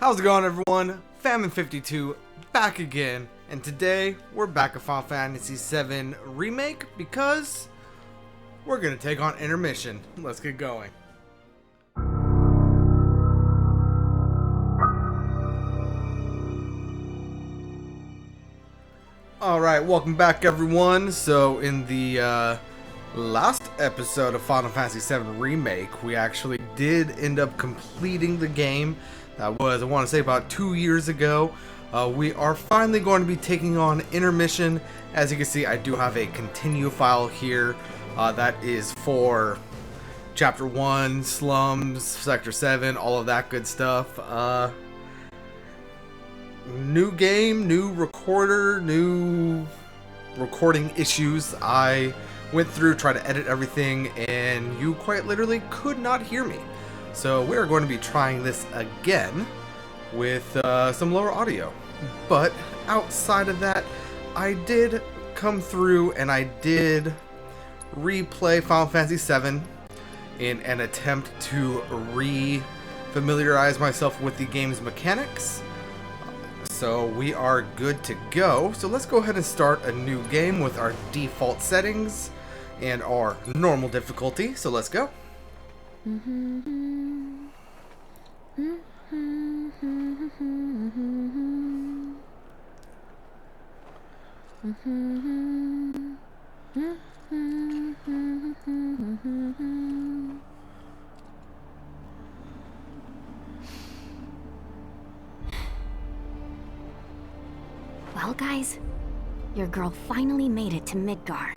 How's it going, everyone? Famine52 back again, and today we're back at Final Fantasy VII Remake because we're gonna take on Intermission. Let's get going. Alright, welcome back, everyone. So in the last episode of Final Fantasy VII Remake, we actually did end up completing the game. That was, I want to say, about 2 years ago. We are finally going to be taking on Intermission. As you can see, I do have a continue file here. That is for Chapter 1, Slums, Sector 7, all of that good stuff. New game, new recorder, new recording issues. I went through, tried to edit everything, and you quite literally could not hear me. So we're going to be trying this again with some lower audio. But outside of that, I did come through and I did replay Final Fantasy VII in an attempt to re-familiarize myself with the game's mechanics. So we are good to go. So let's go ahead and start a new game with our default settings and our normal difficulty. So let's go. Well, guys, your girl finally made it to Midgar.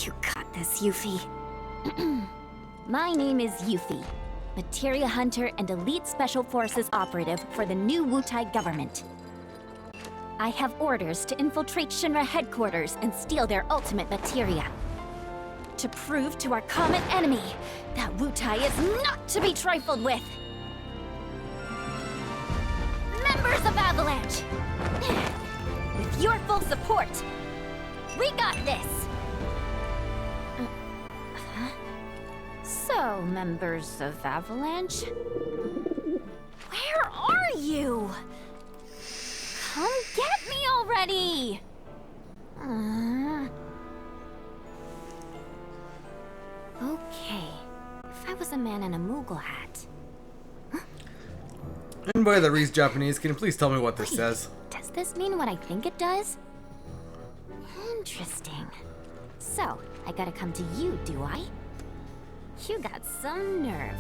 You got this, Yuffie. My name is Yuffie, Materia Hunter and Elite Special Forces operative for the new Wutai government. I have orders to infiltrate Shinra headquarters and steal their ultimate materia. To prove to our common enemy that Wutai is not to be trifled with. Members of Avalanche! With your full support, we got this! So, members of Avalanche, where are you? Come get me already! Okay, if I was a man in a Moogle hat. Anybody that reads Japanese, can you please tell me what this says? Does this mean what I think it does? Interesting. So, I gotta come to you, do I? You got some nerve.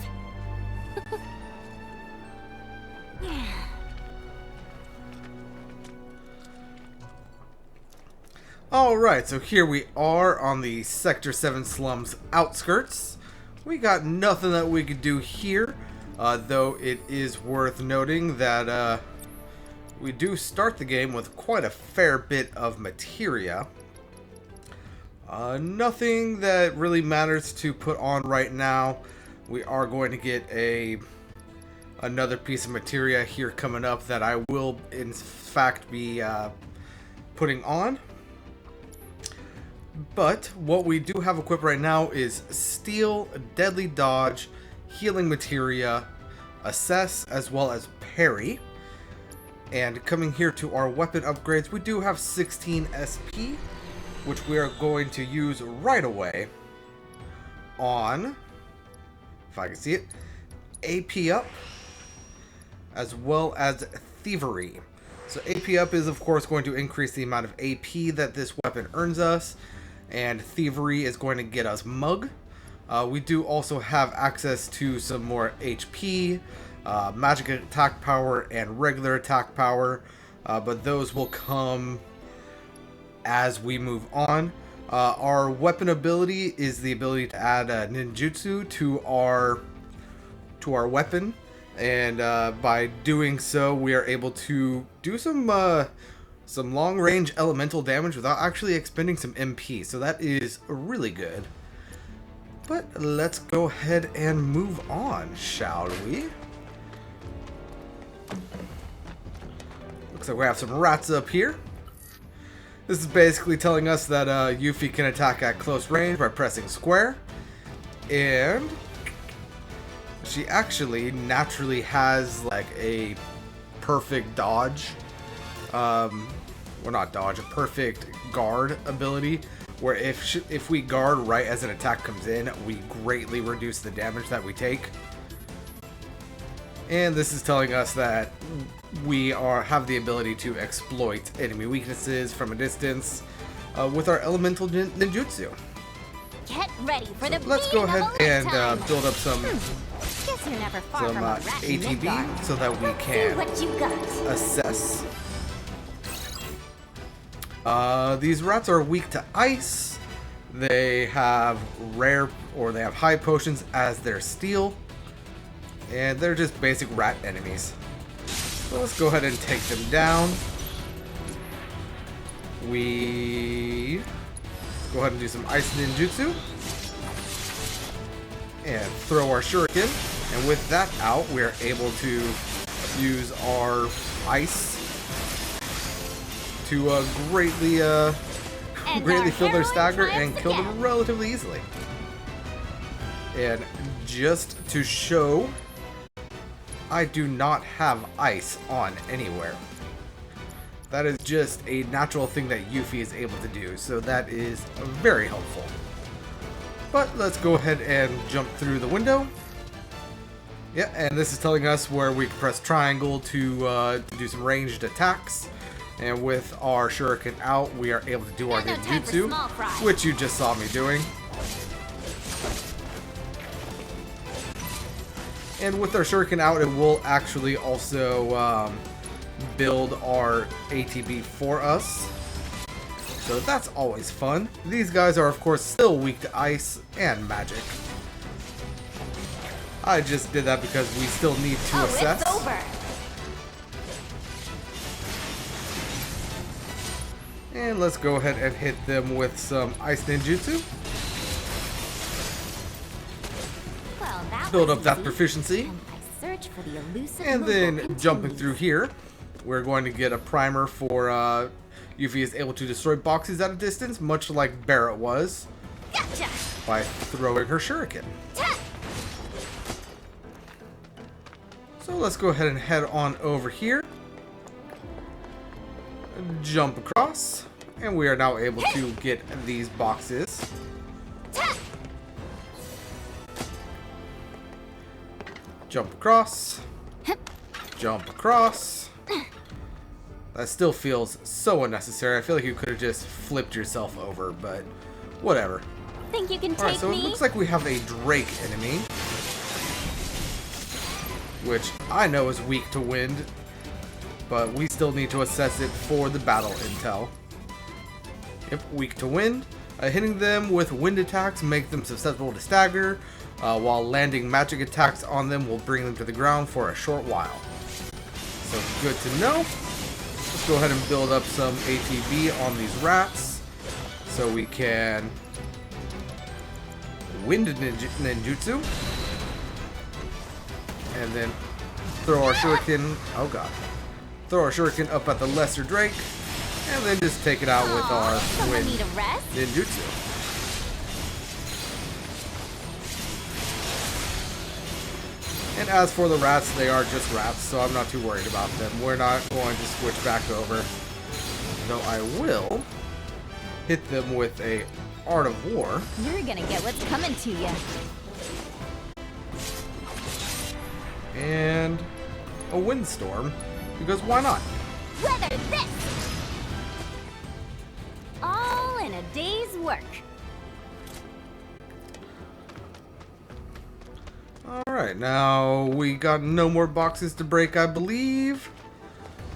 Alright, so here we are on the Sector 7 Slums outskirts. We got nothing that we could do here, though it is worth noting that we do start the game with quite a fair bit of materia. Nothing that really matters to put on right now. We are going to get another piece of materia here coming up that I will in fact be putting on. But what we do have equipped right now is Steal, Deadly Dodge, Healing Materia, Assess, as well as Parry. And coming here to our weapon upgrades, we do have 16 SP, which we are going to use right away on, if I can see it, AP up, as well as Thievery. So AP up is, of course, going to increase the amount of AP that this weapon earns us, and Thievery is going to get us Mug. We do also have access to some more HP, magic attack power, and regular attack power, but those will come as we move on. Our weapon ability is the ability to add ninjutsu to our weapon, and by doing so, we are able to do some long-range elemental damage without actually expending some MP. So that is really good. But let's go ahead and move on, shall we? Looks like we have some rats up here. This is basically telling us that Yuffie can attack at close range by pressing square. And she actually naturally has like a perfect dodge. Well, not dodge, a perfect guard ability. Where if we guard right as an attack comes in, we greatly reduce the damage that we take. And this is telling us that we have the ability to exploit enemy weaknesses from a distance with our elemental ninjutsu. Get ready for the Let's go ahead and build up some Guess you're never far from a rat in ATB Midgard. so that we Let's see can what you got. assess. These rats are weak to ice. They have they have high potions as their steel. And they're just basic rat enemies. So let's go ahead and take them down. We go ahead and do some ice ninjutsu. And throw our shuriken. And with that out, we are able to use our ice to greatly fill their stagger and kill them relatively easily. And just to show, I do not have ice on anywhere. That is just a natural thing that Yuffie is able to do, so that is very helpful. But let's go ahead and jump through the window. Yeah, and this is telling us where we can press triangle to do some ranged attacks. And with our shuriken out, we are able to do our ninjutsu, which you just saw me doing. And with our shuriken out, it will actually also build our ATB for us. So that's always fun. These guys are, of course, still weak to ice and magic. I just did that because we still need to assess. It's over. And let's go ahead and hit them with some ice ninjutsu. Well, that Build was up that easy. proficiency. And I search for the elusive And mobile then continues. jumping through here, we're going to get a primer for Yuffie is able to destroy boxes at a distance, much like Barrett was, Gotcha. by throwing her shuriken. Ta- So let's go ahead and head on over here. Jump across. And we are now able to get these boxes. ta- Jump across. Jump across. That still feels so unnecessary. I feel like you could have just flipped yourself over, but whatever. Think you can Alright, take so it me? looks like we have a Drake enemy, which I know is weak to wind, but we still need to assess it for the battle intel. Yep, weak to wind. Hitting them with wind attacks make them susceptible to stagger, while landing magic attacks on them will bring them to the ground for a short while. So good to know. Let's go ahead and build up some ATB on these rats so we can wind ninjutsu. And then throw our shuriken. Oh god. Throw our shuriken up at the lesser Drake. And then just take it out with our Someone wind need a rest? ninjutsu. And as for the rats, they are just rats, so I'm not too worried about them. We're not going to switch back over. Though I will hit them with a Art of War. You're gonna get what's coming to you. And a windstorm, because why not? Weather this! All in a day's work. Alright, now we got no more boxes to break, I believe.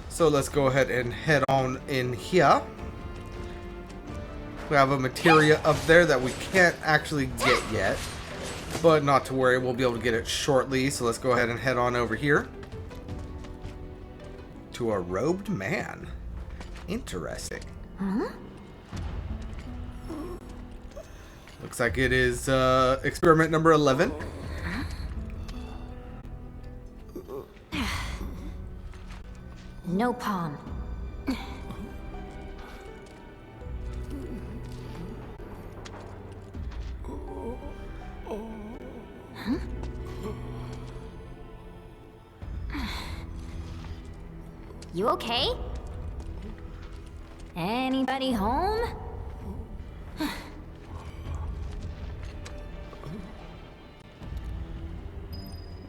So let's go ahead and head on in here. We have a materia up there that we can't actually get yet. But not to worry, we'll be able to get it shortly. So let's go ahead and head on over here. To a robed man. Interesting. Huh? Looks like it is experiment number 11. No palm. Huh? You okay? Anybody home?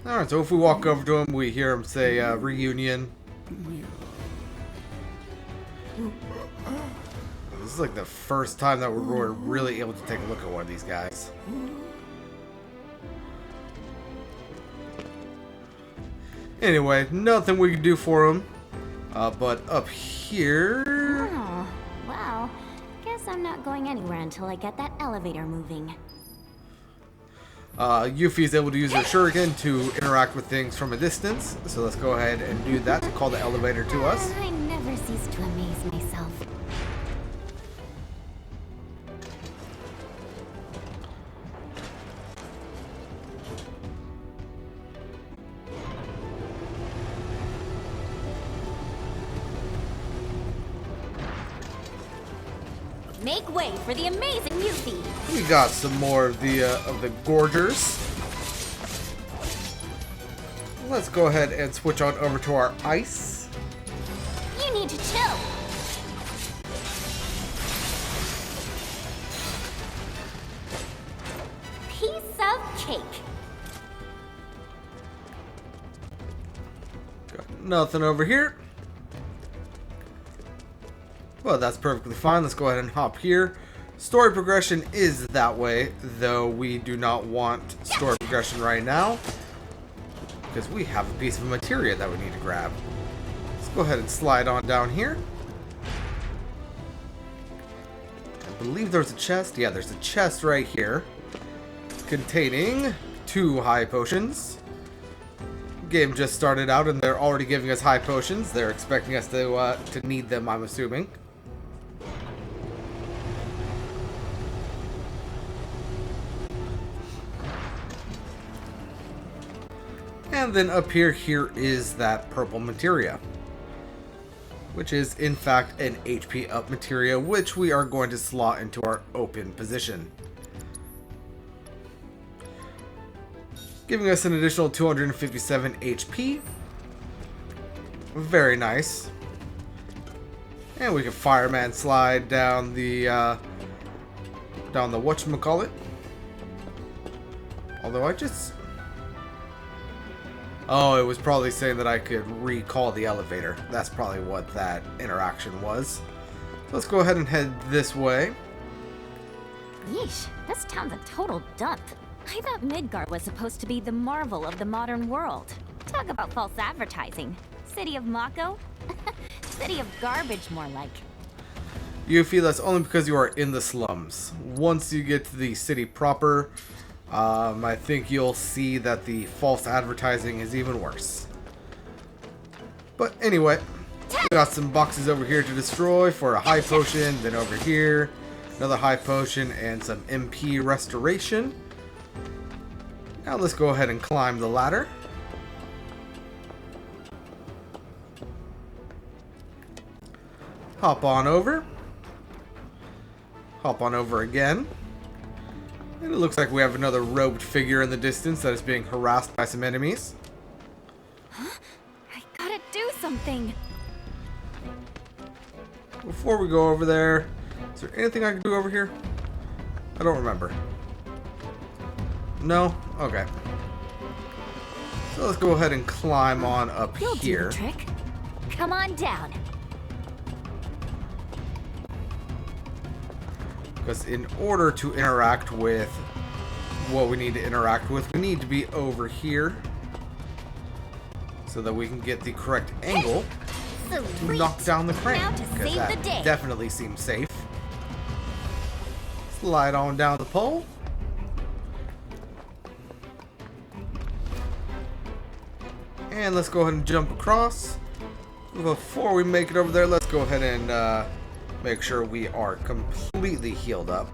Alright, so if we walk over to him, we hear him say reunion. This is like the first time that we're really able to take a look at one of these guys. Anyway, nothing we can do for him. But up here... Oh, well, guess I'm not going anywhere until I get that elevator moving. Yuffie is able to use her shuriken to interact with things from a distance. So let's go ahead and do that to call the elevator to us. I never cease to amaze myself. Make way for the amazing Yuffie. We got some more of the gorgers. Let's go ahead and switch on over to our ice. You need to chill. Piece of cake. Got nothing over here. Well, that's perfectly fine. Let's go ahead and hop here. Story progression is that way, though we do not want story progression right now because we have a piece of materia that we need to grab. Let's go ahead and slide on down here. I believe there's a chest. Yeah, there's a chest right here containing 2 high potions. Game just started out and they're already giving us high potions. They're expecting us to need them, I'm assuming. And then up here is that purple materia, which is in fact an HP up materia, which we are going to slot into our open position, giving us an additional 257 HP. Very nice. And we can fireman slide down the whatchamacallit. Although I just... Oh, it was probably saying that I could recall the elevator. That's probably what that interaction was. So let's go ahead and head this way. Yeesh, this town's a total dump. I thought Midgar was supposed to be the marvel of the modern world. Talk about false advertising. City of Mako? City of garbage, more like. Yuffie, that's only because you are in the slums. Once you get to the city proper, I think you'll see that the false advertising is even worse. But anyway, we got some boxes over here to destroy for a high potion. Then over here, another high potion and some MP restoration. Now let's go ahead and climb the ladder. Hop on over. Hop on over again. And it looks like we have another robed figure in the distance that is being harassed by some enemies. Huh? I gotta do something. Before we go over there, is there anything I can do over here? I don't remember. No? Okay. So let's go ahead and climb on up You'll here. do the trick. Come on down. Because in order to interact with what we need to interact with. We need to be over here so that we can get the correct angle to knock down the crane. Now to Because save the that day. definitely seems safe. Slide on down the pole. And let's go ahead and jump across. Before we make it over there, let's go ahead and make sure we are completely healed up.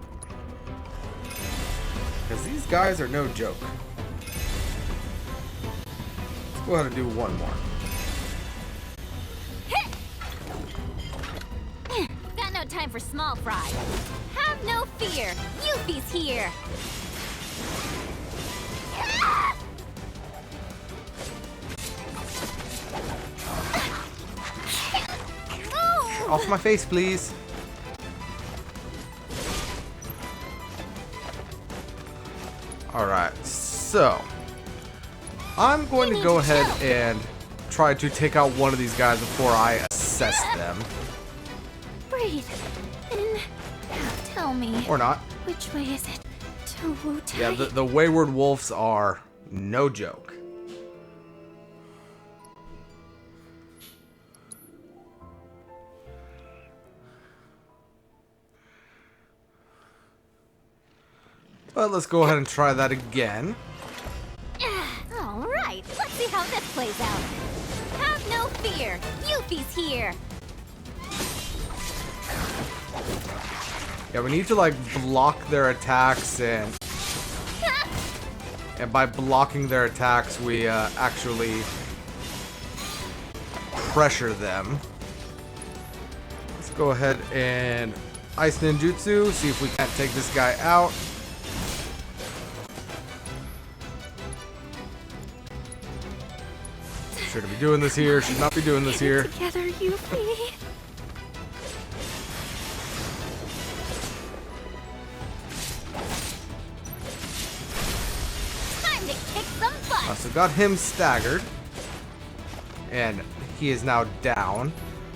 Because these guys are no joke. Let's go ahead and do one more. Got no time for small fry. Have no fear. Yuffie's here. Off my face, please. Alright, so I'm going to go ahead and try to take out one of these guys before I assess them. Breathe in. Now tell me. Or not. Which way is it to Wutai? Yeah, the wayward wolves are no joke. But let's go ahead and try that again. All right, let's see how this plays out. Have no fear. Yuffie's here. Yeah, we need to like block their attacks, and by blocking their attacks, we actually pressure them. Let's go ahead and ice ninjutsu, see if we can't take this guy out. Should be doing this here, should not be doing this here. Together, Yuffie. Time to kick some butt. So got him staggered. And he is now down.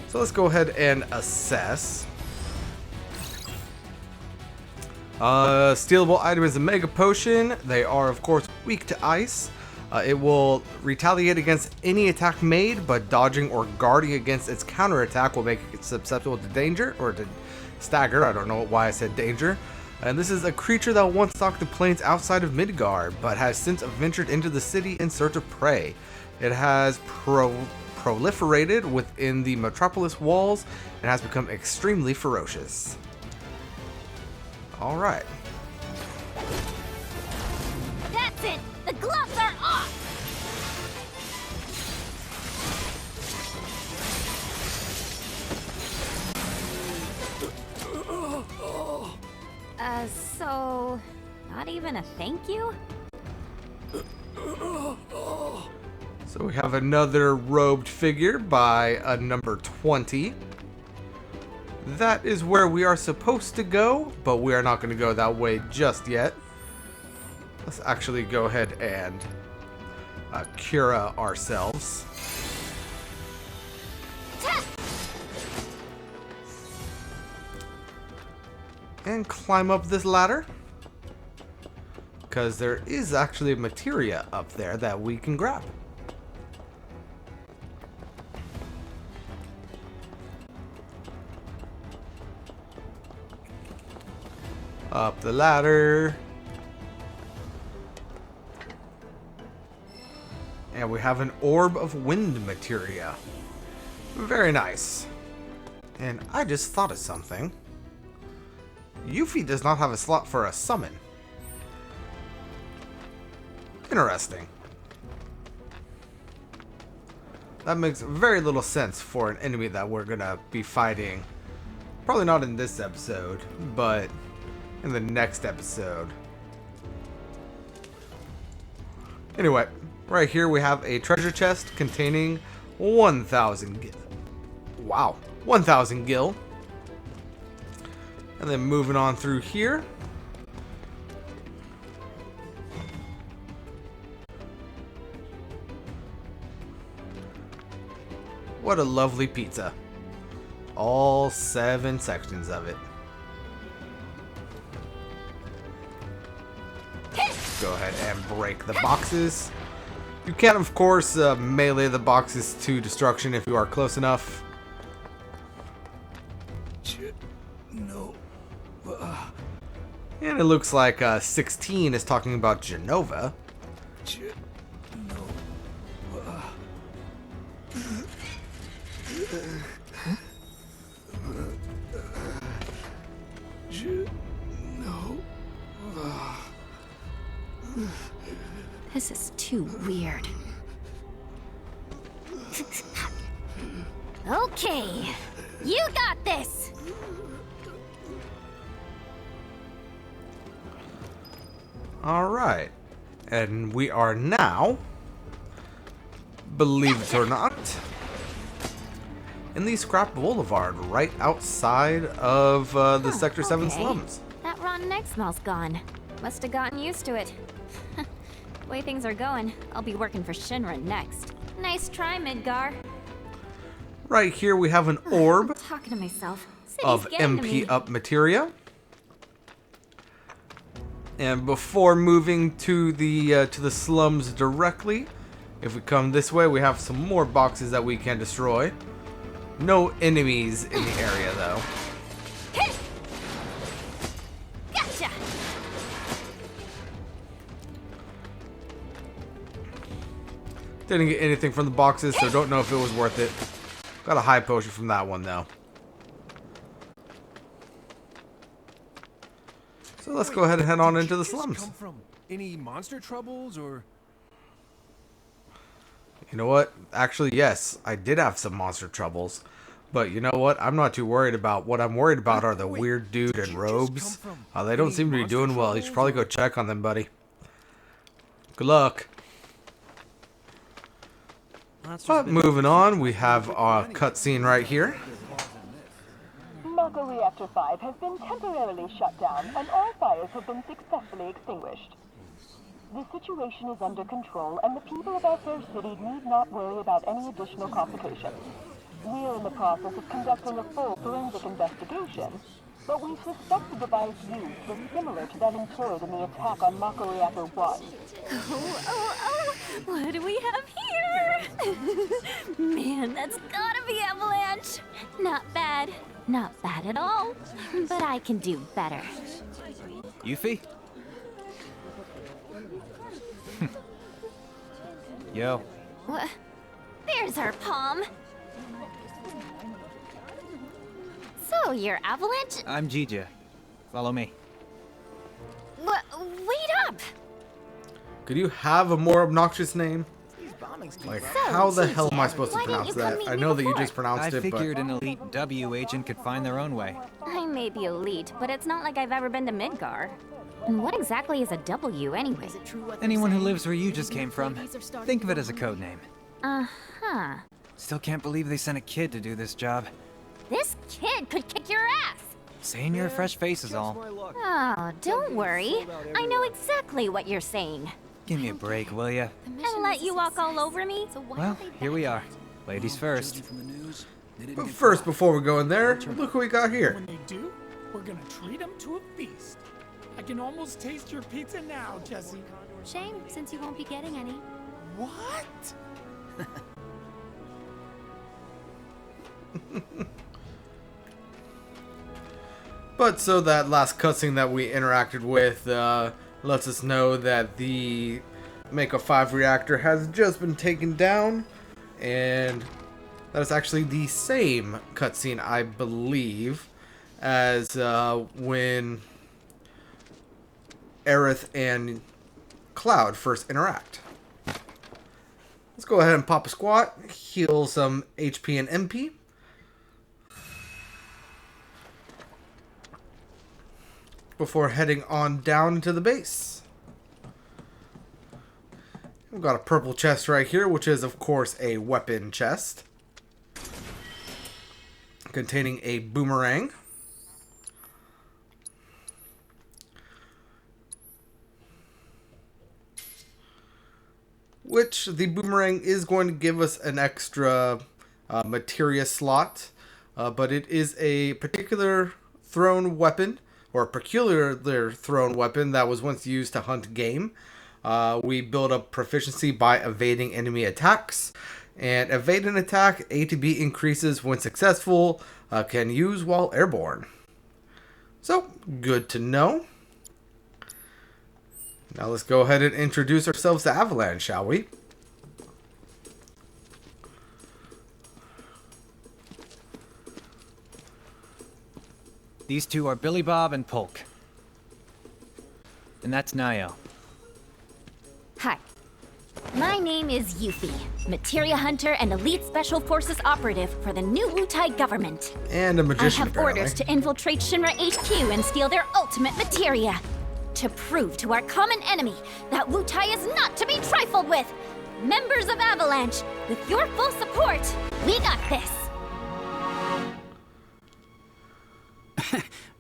So let's go ahead and assess. Stealable item is a mega potion. They are, of course, weak to ice. It will retaliate against any attack made, but dodging or guarding against its counterattack will make it susceptible to danger, or to stagger. I don't know why I said danger. And this is a creature that once stalked the plains outside of Midgard, but has since ventured into the city in search of prey. It has proliferated within the metropolis walls and has become extremely ferocious. Alright. That's it. The gloves are off. So not even a thank you? So we have another robed figure by a number 20. That is where we are supposed to go, but we are not going to go that way just yet. Let's actually go ahead and Cura ourselves. And climb up this ladder. Because there is actually a materia up there that we can grab. Up the ladder. And we have an orb of wind materia. Very nice. And I just thought of something. Yuffie does not have a slot for a summon. Interesting. That makes very little sense for an enemy that we're gonna be fighting. Probably not in this episode, but in the next episode. Anyway, right here we have a treasure chest containing 1,000 gil. Wow, 1,000 gil. And then moving on through here. What a lovely pizza. All 7 sections of it. break the boxes. You can, of course, melee the boxes to destruction if you are close enough. No. And it looks like 16 is talking about Genova. This is too weird. Okay, you got this! Alright. And we are now, believe it or not, in the Scrap Boulevard, right outside of the Sector 7 slums. That rotten egg smell's gone. Must have gotten used to it. The way things are going, I'll be working for Shinra next. Nice try, Midgar. Right here we have an orb I'm talking to myself. City's of getting to me. MP up Materia. And before moving to the slums directly, if we come this way, we have some more boxes that we can destroy. No enemies in the area, though. Gotcha! Didn't get anything from the boxes, so don't know if it was worth it. Got a high potion from that one, though. So let's go ahead and head on into the slums. Come from any monster troubles or? You know what? Actually, yes, I did have some monster troubles. But you know what? I'm not too worried about. What I'm worried about are the weird dude in robes. They don't seem to be doing well. You should probably go check on them, buddy. Good luck. But moving on, we have our cutscene right here. Mako Reactor 5 has been temporarily shut down, and all fires have been successfully extinguished. The situation is under control, and the people of our fair city need not worry about any additional complications. We are in the process of conducting a full forensic investigation, but we suspect the device used was similar to that employed in the attack on Mako Reactor 1. Oh, what do we have here? Man, that's gotta be Avalanche. Not bad. Not bad at all. But I can do better. Yuffie? Yo. What? There's our palm. So, you're Avalanche? I'm Jija. Follow me. Wait up! Could you have a more obnoxious name? Like, So, how the hell am I Jija, supposed to why didn't pronounce you come that? meet I me know that you before? just pronounced I it, figured but an elite W agent could find their own way. I may be elite, but it's not like I've ever been to Midgar. And what exactly is a W, anyway? Anyone who lives where you just came from, think of it as a code name. Uh-huh. Still can't believe they sent a kid to do this job. This kid could kick your ass! Saying you're a fresh face is all. Oh, don't worry. I know exactly what you're saying. Give me a break, will ya? And let you walk all over me? Well, here we are. Ladies first. But first, before we go in there, look who we got here. When they do, we're gonna treat them to a feast. I can almost taste your pizza now, Jesse. Shame, since you won't be getting any. What? But so that last cutscene that we interacted with lets us know that the Mako 5 reactor has just been taken down, and that is actually the same cutscene, I believe, as when Aerith and Cloud first interact. Let's go ahead and pop a squat, heal some HP and MP. Before heading on down to the base. We've got a purple chest right here, which is, of course, a weapon chest. Containing a boomerang. Which the boomerang is going to give us an extra materia slot. But it is a particular thrown weapon, or a peculiar thrown weapon that was once used to hunt game. We build up proficiency by evading enemy attacks. And evade an attack, ATB increases when successful, can use while airborne. So, good to know. Now let's go ahead and introduce ourselves to Avalanche, shall we? These two are Billy Bob and Polk. And that's Nayo. Hi. My name is Yuffie, Materia Hunter and Elite Special Forces Operative for the new Wutai government. And a magician, I have apparently. orders to infiltrate Shinra HQ and steal their ultimate materia. To prove to our common enemy that Wutai is not to be trifled with. Members of Avalanche, with your full support, we got this.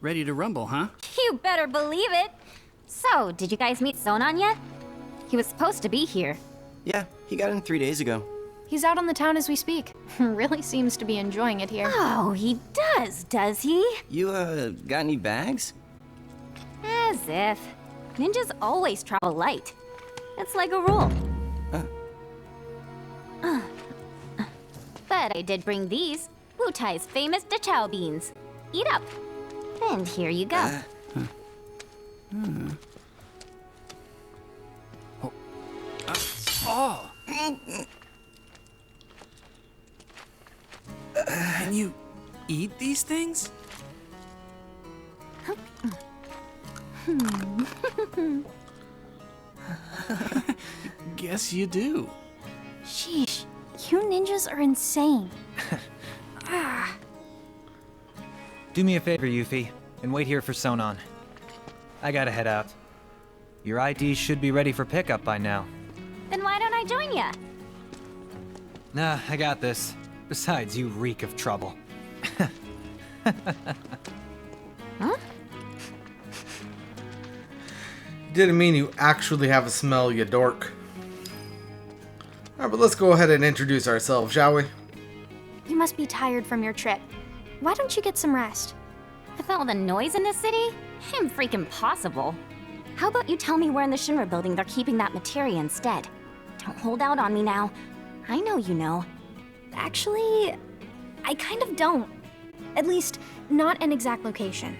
Ready to rumble, huh? You better believe it. So, did you guys meet Sonon yet? He was supposed to be here. Yeah, he got in 3 days ago. He's out on the town as we speak. Really seems to be enjoying it here. Oh, he does he? You, got any bags? As if. Ninjas always travel light. It's like a rule. But I did bring these. Wutai's famous Dachao beans. Eat up. And here you go. Oh! Can you eat these things? Guess you do. Sheesh, you ninjas are insane. Do me a favor, Yuffie, and wait here for Sonon. I gotta head out. Your ID should be ready for pickup by now. Then why don't I join ya? Nah, I got this. Besides, you reek of trouble. Huh? Didn't mean you actually have a smell, you dork. Alright, but let's go ahead and introduce ourselves, shall we? You must be tired from your trip. Why don't you get some rest? With all the noise in this city? I'm freaking possible. How about you tell me where in the Shinra building they're keeping that materia instead? Don't hold out on me now. I know you know. Actually, I kind of don't. At least, not an exact location.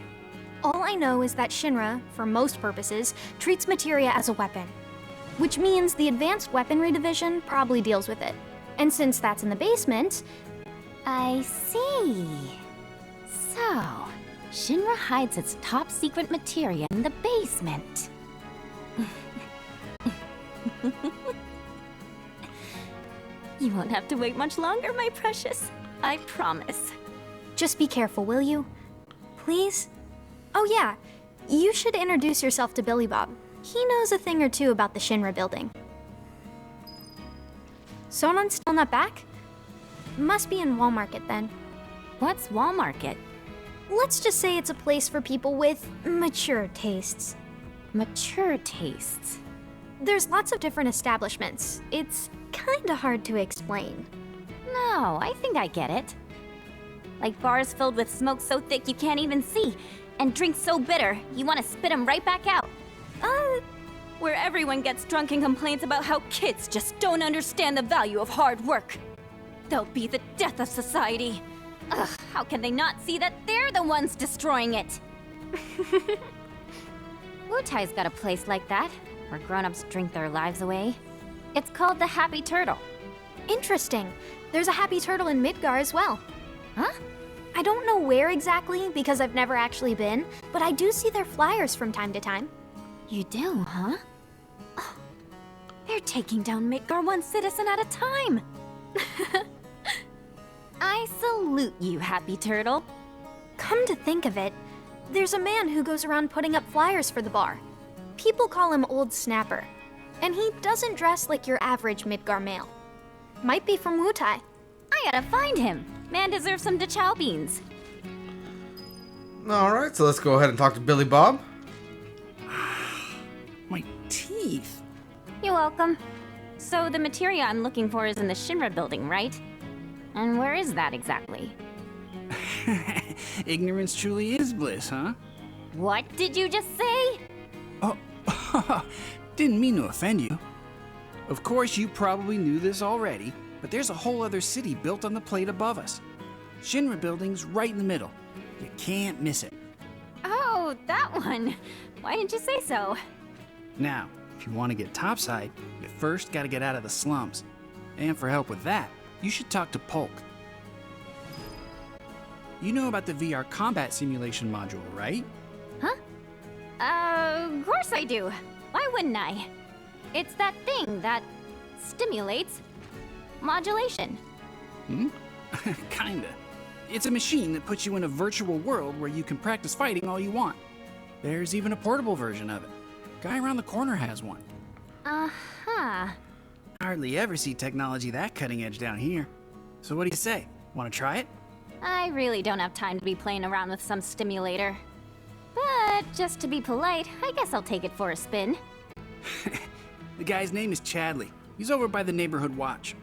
All I know is that Shinra, for most purposes, treats materia as a weapon. Which means the Advanced Weaponry Division probably deals with it. And since that's in the basement... I see. So, Shinra hides its top secret materia in the basement. You won't have to wait much longer, my precious. I promise. Just be careful, will you? Please? Oh yeah, you should introduce yourself to Billy Bob. He knows a thing or two about the Shinra building. Sonon's still not back? Must be in Wall Market then. What's Wall Market? Let's just say it's a place for people with mature tastes. Mature tastes. There's lots of different establishments. It's kinda hard to explain. No, I think I get it. Like bars filled with smoke so thick you can't even see, and drinks so bitter you want to spit them right back out. Where everyone gets drunk and complains about how kids just don't understand the value of hard work. They'll be the death of society. Ugh, how can they not see that they're the ones destroying it? Wutai's got a place like that, where grown-ups drink their lives away. It's called the Happy Turtle. Interesting. There's a Happy Turtle in Midgar as well. Huh? I don't know where exactly because I've never actually been, but I do see their flyers from time to time. You do, huh? Oh, they're taking down Midgar one citizen at a time. I salute you, Happy Turtle. Come to think of it, there's a man who goes around putting up flyers for the bar. People call him Old Snapper, and he doesn't dress like your average Midgar male. Might be from Wutai. I gotta find him. Man deserves some Dachao beans. Alright, so let's go ahead and talk to Billy Bob. My teeth. You're welcome. So the materia I'm looking for is in the Shinra building, right? And where is that exactly? Ignorance truly is bliss, huh? What did you just say? Oh, Didn't mean to offend you. Of course, you probably knew this already, but there's a whole other city built on the plate above us. Shinra building's right in the middle. You can't miss it. Oh, that one. Why didn't you say so? Now, if you want to get topside, you first gotta get out of the slums. And for help with that, you should talk to Polk. You know about the VR combat simulation module, right? Huh? Of course I do. Why wouldn't I? It's that thing that stimulates modulation. Kinda. It's a machine that puts you in a virtual world where you can practice fighting all you want. There's even a portable version of it. Guy around the corner has one. Uh-huh. Hardly ever see technology that cutting edge down here. So what do you say? Want to try it? I really don't have time to be playing around with some stimulator. But just to be polite, I guess I'll take it for a spin. The guy's name is Chadley. He's over by the neighborhood watch.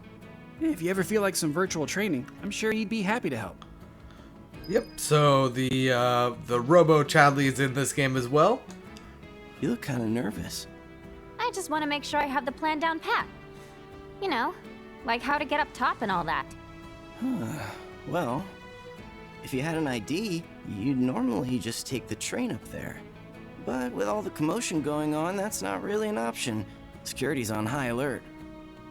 If you ever feel like some virtual training, I'm sure he'd be happy to help. Yep, so the Robo Chadley is in this game as well. You look kind of nervous. I just want to make sure I have the plan down pat. You know, like how to get up top and all that. Well, if you had an ID, you'd normally just take the train up there. But with all the commotion going on, that's not really an option. Security's on high alert.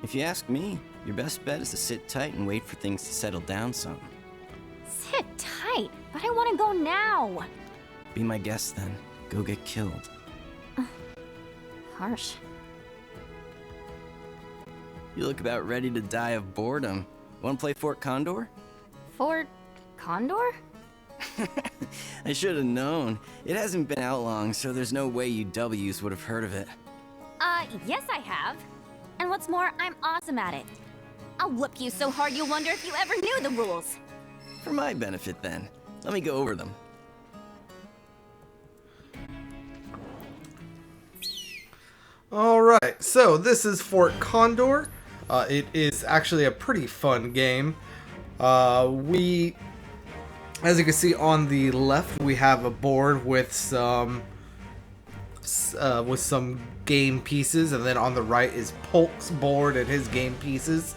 If you ask me, your best bet is to sit tight and wait for things to settle down some. Sit tight, but I want to go now. Be my guest then. Go get killed. Harsh. You look about ready to die of boredom. Want to play Fort Condor? Fort Condor? I should have known. It hasn't been out long, so there's no way you W's would have heard of it. Yes I have. And what's more, I'm awesome at it. I'll whoop you so hard you'll wonder if you ever knew the rules. For my benefit then. Let me go over them. Alright, so this is Fort Condor. It is actually a pretty fun game. As you can see on the left, we have a board with some game pieces, and then on the right is Polk's board and his game pieces.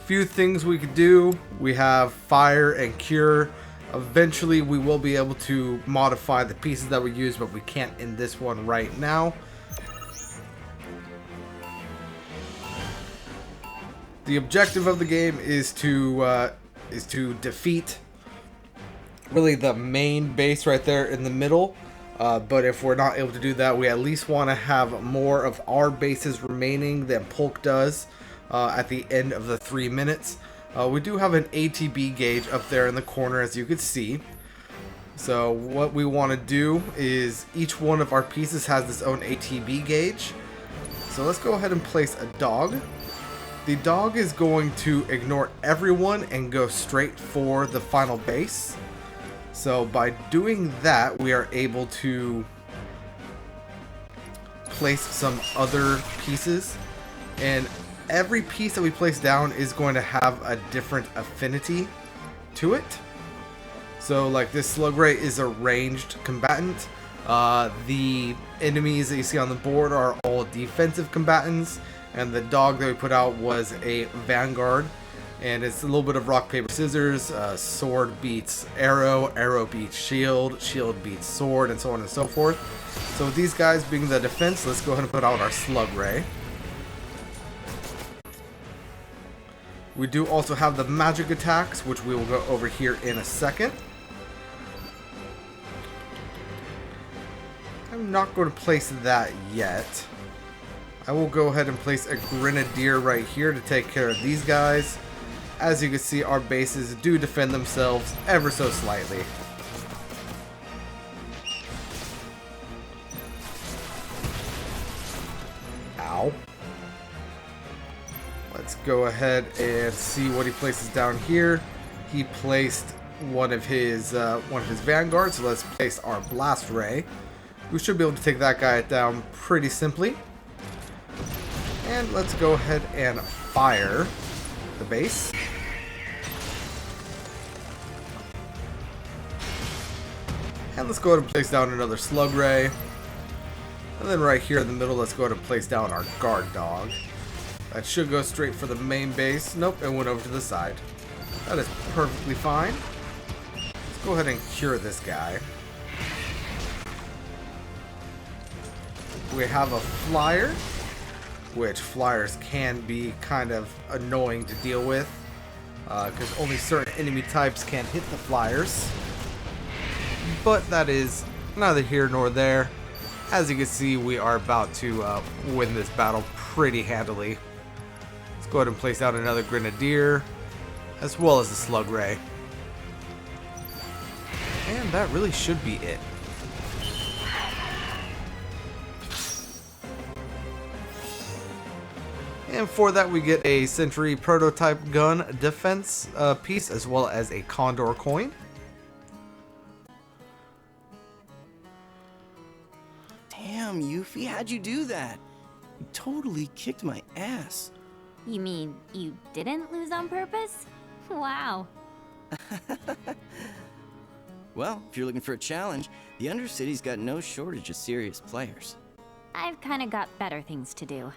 Few things we could do. We have fire and cure. Eventually we will be able to modify the pieces that we use, but we can't in this one right now. The objective of the game is to defeat really the main base right there in the middle. But if we're not able to do that, we at least want to have more of our bases remaining than Polk does at the end of the 3 minutes. We do have an ATB gauge up there in the corner, as you can see. So what we want to do is each one of our pieces has its own ATB gauge. So let's go ahead and place a dog. The dog is going to ignore everyone and go straight for the final base. So by doing that, we are able to place some other pieces, and every piece that we place down is going to have a different affinity to it. So like this slug ray is a ranged combatant. The enemies that you see on the board are all defensive combatants, and the dog that we put out was a vanguard. And it's a little bit of rock, paper, scissors. Sword beats arrow, arrow beats shield, shield beats sword, and so on and so forth. So with these guys being the defense, let's go ahead and put out our slug ray. We do also have the magic attacks, which we will go over here in a second. I'm not going to place that yet. I will go ahead and place a grenadier right here to take care of these guys. As you can see, our bases do defend themselves ever so slightly. Ow. Let's go ahead and see what he places down here. He placed one of his vanguards, so let's place our blast ray. We should be able to take that guy down pretty simply. And let's go ahead and fire the base. And let's go ahead and place down another slug ray. And then right here in the middle, let's go ahead and place down our guard dog. That should go straight for the main base. Nope, it went over to the side. That is perfectly fine. Let's go ahead and cure this guy. We have a flyer, which flyers can be kind of annoying to deal with, because only certain enemy types can hit the flyers. But that is neither here nor there. As you can see, we are about to win this battle pretty handily. Let's go ahead and place out another Grenadier, as well as the Slug Ray. And that really should be it. And for that, we get a Sentry prototype gun defense piece, as well as a Condor coin. Damn, Yuffie, how'd you do that? You totally kicked my ass. You mean you didn't lose on purpose? Wow. Well, if you're looking for a challenge, the Undercity's got no shortage of serious players. I've kinda got better things to do.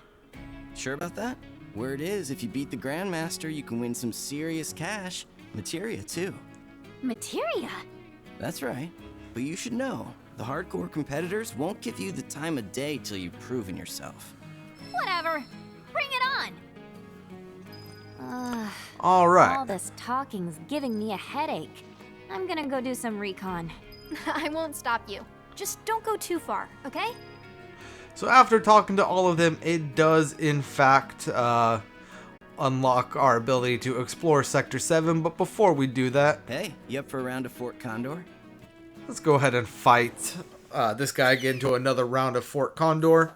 Sure about that? Word is, if you beat the Grandmaster, you can win some serious cash. Materia, too. Materia? That's right. But you should know, the hardcore competitors won't give you the time of day till you've proven yourself. Whatever. Bring it on! All right. All this talking's giving me a headache. I'm gonna go do some recon. I won't stop you. Just don't go too far, okay? So after talking to all of them, it does in fact unlock our ability to explore Sector 7. But before we do that, Hey, you up for a round of Fort Condor? let's go ahead and fight this guy, get into another round of Fort Condor.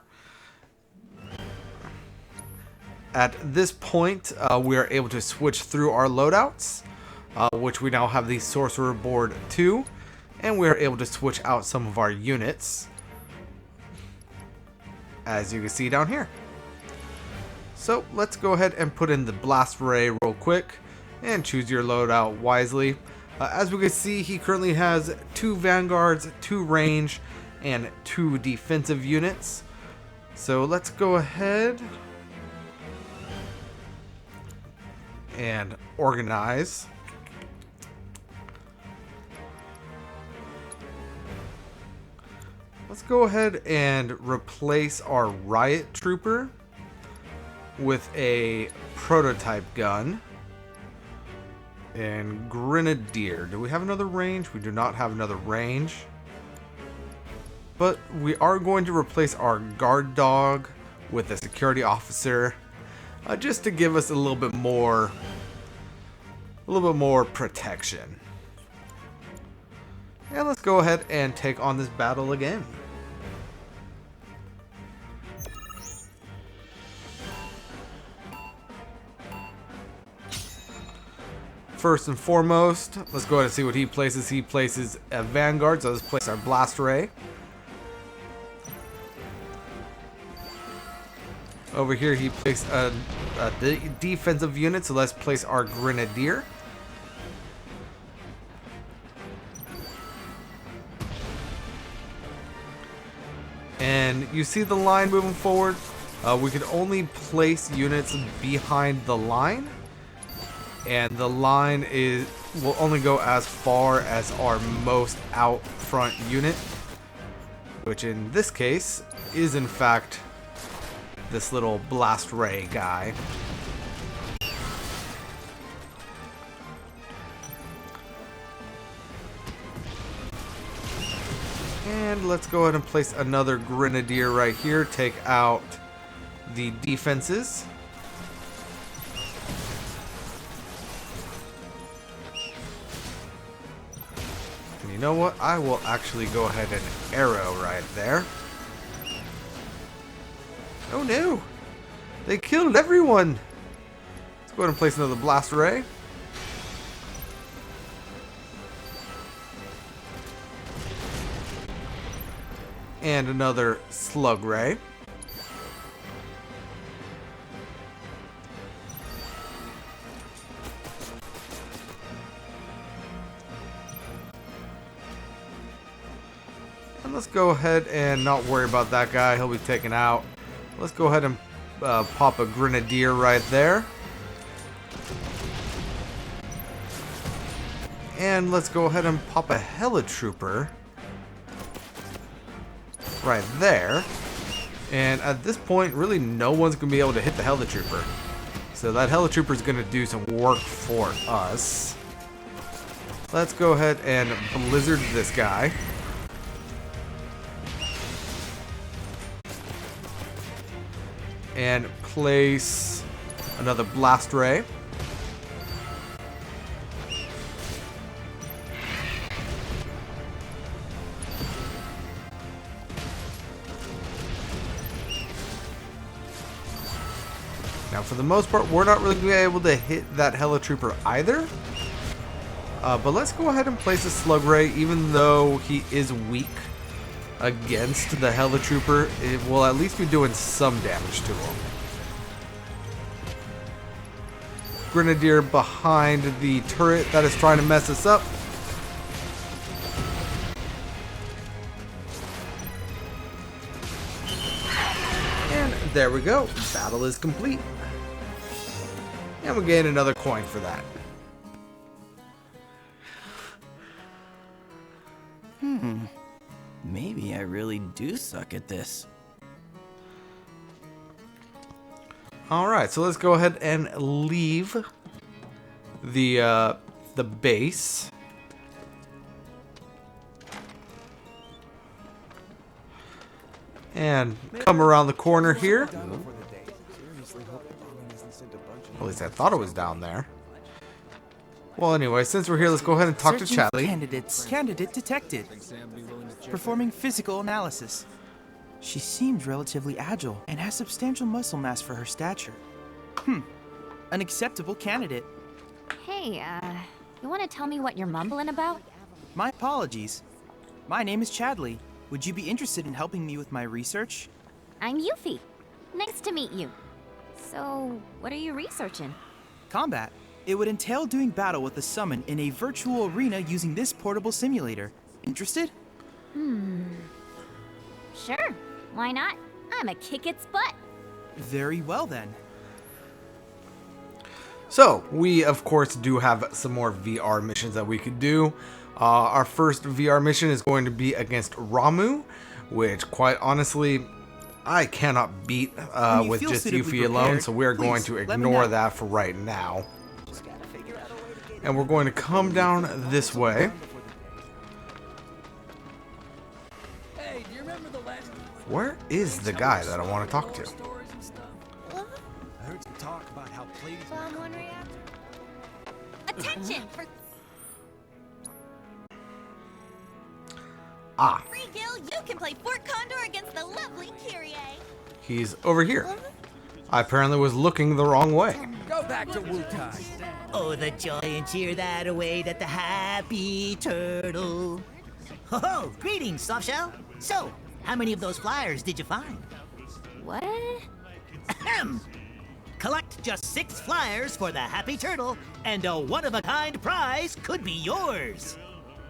At this point, we are able to switch through our loadouts, which we now have the Sorcerer Board 2, and we are able to switch out some of our units, as you can see down here. So let's go ahead and put in the Blast Ray real quick, and choose your loadout wisely. As we can see, he currently has 2 Vanguards, 2 range, and 2 defensive units. So let's go ahead and organize. Let's go ahead and replace our Riot Trooper with a prototype gun and Grenadier. Do we have another range? We do not have another range. But we are going to replace our guard dog with a security officer, just to give us a little bit more protection. And let's go ahead and take on this battle again. First and foremost, let's go ahead and see what he places. He places a Vanguard, so let's place our Blast Ray. Over here he placed a defensive unit, so let's place our Grenadier. And you see the line moving forward. We can only place units behind the line, and the line will only go as far as our most out front unit, which in this case is in fact this little Blast Ray guy. And let's go ahead and place another Grenadier right here. Take out the defenses. And you know what? I will actually go ahead and arrow right there. Oh no! They killed everyone! Let's go ahead and place another Blast Ray. And another Slug Ray. And And let's go ahead and not worry about that guy. He'll be taken out. Let's go ahead and pop a grenadier right there. And let's go ahead and pop a helitrooper right there. And at this point, really no one's going to be able to hit the helitrooper. So that helitrooper is going to do some work for us. Let's go ahead and blizzard this guy. And place another blast ray. Now, for the most part, we're not really going to be able to hit that helitrooper either. But let's go ahead and place a slug ray, even though he is weak against the helitrooper. It will at least be doing some damage to him. Grenadier behind the turret that is trying to mess us up. And there we go. Battle is complete. And we gain another coin for that. Maybe I really do suck at this. Alright, so let's go ahead and leave the base. And come around the corner here. At least I thought it was down there. Well, anyway, since we're here, let's go ahead and talk to Chadley. Candidate detected. Performing physical analysis. She seems relatively agile and has substantial muscle mass for her stature. An acceptable candidate. Hey, you want to tell me what you're mumbling about? My apologies. My name is Chadley. Would you be interested in helping me with my research? I'm Yuffie. Nice to meet you. So, what are you researching? Combat. It would entail doing battle with a summon in a virtual arena using this portable simulator. Interested? Sure. Why not? I'm a kick its butt. Very well then. So, we of course do have some more VR missions that we could do. Our first VR mission is going to be against Ramu, which quite honestly, I cannot beat with just Yuffie alone, so we're going to ignore that for right now. And we're going to come down this way. Where is the guy that I want to talk to? I heard some talk about how Pleiades. Attention! Ah, Free Gil, you can play Fort Condor against the lovely Kyrie. he's over here. I apparently was looking the wrong way. Go back to Wutai. Oh, the joy and cheer that await at the happy turtle. Ho ho! Greetings, Softshell. So, how many of those flyers did you find? What? Ahem! Collect just 6 flyers for the happy turtle, and a one-of-a-kind prize could be yours.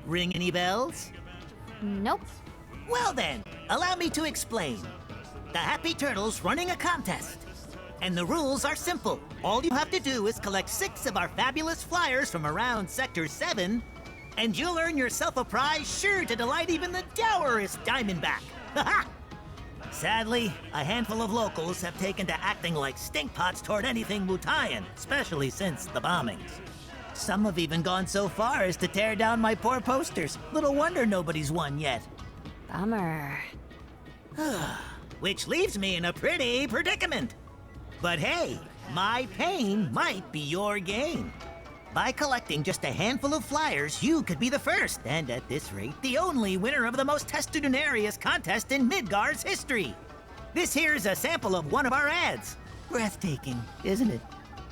Ring any bells? Nope. Well then, allow me to explain. The Happy Turtle's running a contest. And the rules are simple. All you have to do is collect 6 of our fabulous flyers from around Sector 7, and you'll earn yourself a prize sure to delight even the dourest Diamondback. Haha! Sadly, a handful of locals have taken to acting like stinkpots toward anything Wutaian, especially since the bombings. Some have even gone so far as to tear down my poor posters. Little wonder nobody's won yet. Bummer. Which leaves me in a pretty predicament. But hey, my pain might be your gain. By collecting just a handful of flyers, you could be the first, and at this rate, the only winner of the most testudinarious contest in Midgar's history. This here's a sample of one of our ads. Breathtaking, isn't it?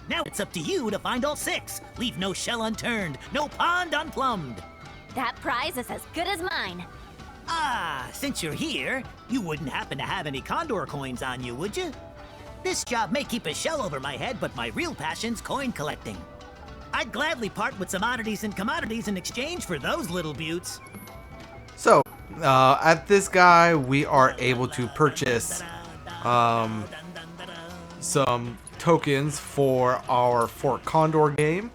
Now it's up to you to find all 6. Leave no shell unturned, no pond unplumbed. That prize is as good as mine. Ah, since you're here, you wouldn't happen to have any Condor coins on you, would you? This job may keep a shell over my head, but my real passion's coin collecting. I'd gladly part with some oddities and commodities in exchange for those little beauts. So, at this guy, we are able to purchase some tokens for our Fort Condor game.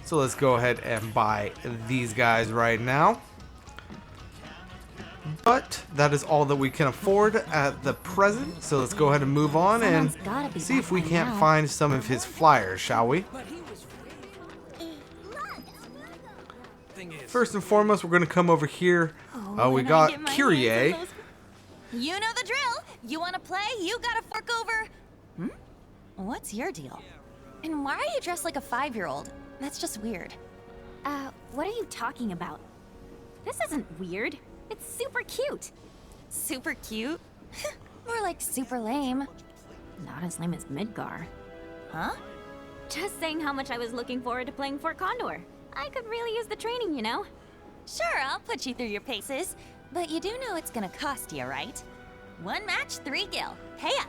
So let's go ahead and buy these guys right now. But that is all that we can afford at the present. So let's go ahead and move on and see if we can't find some of his flyers, shall we? First and foremost, we're going to come over here. We got Kyrie. You know the drill. You want to play? You gotta fork over. What's your deal? And why are you dressed like a 5-year-old? That's just weird. What are you talking about? This isn't weird. It's super cute. Super cute? More like super lame. Not as lame as Midgar. Huh? Just saying how much I was looking forward to playing Fort Condor. I could really use the training, you know? Sure, I'll put you through your paces. But you do know it's gonna cost you, right? 1 match, 3 gil. Pay up.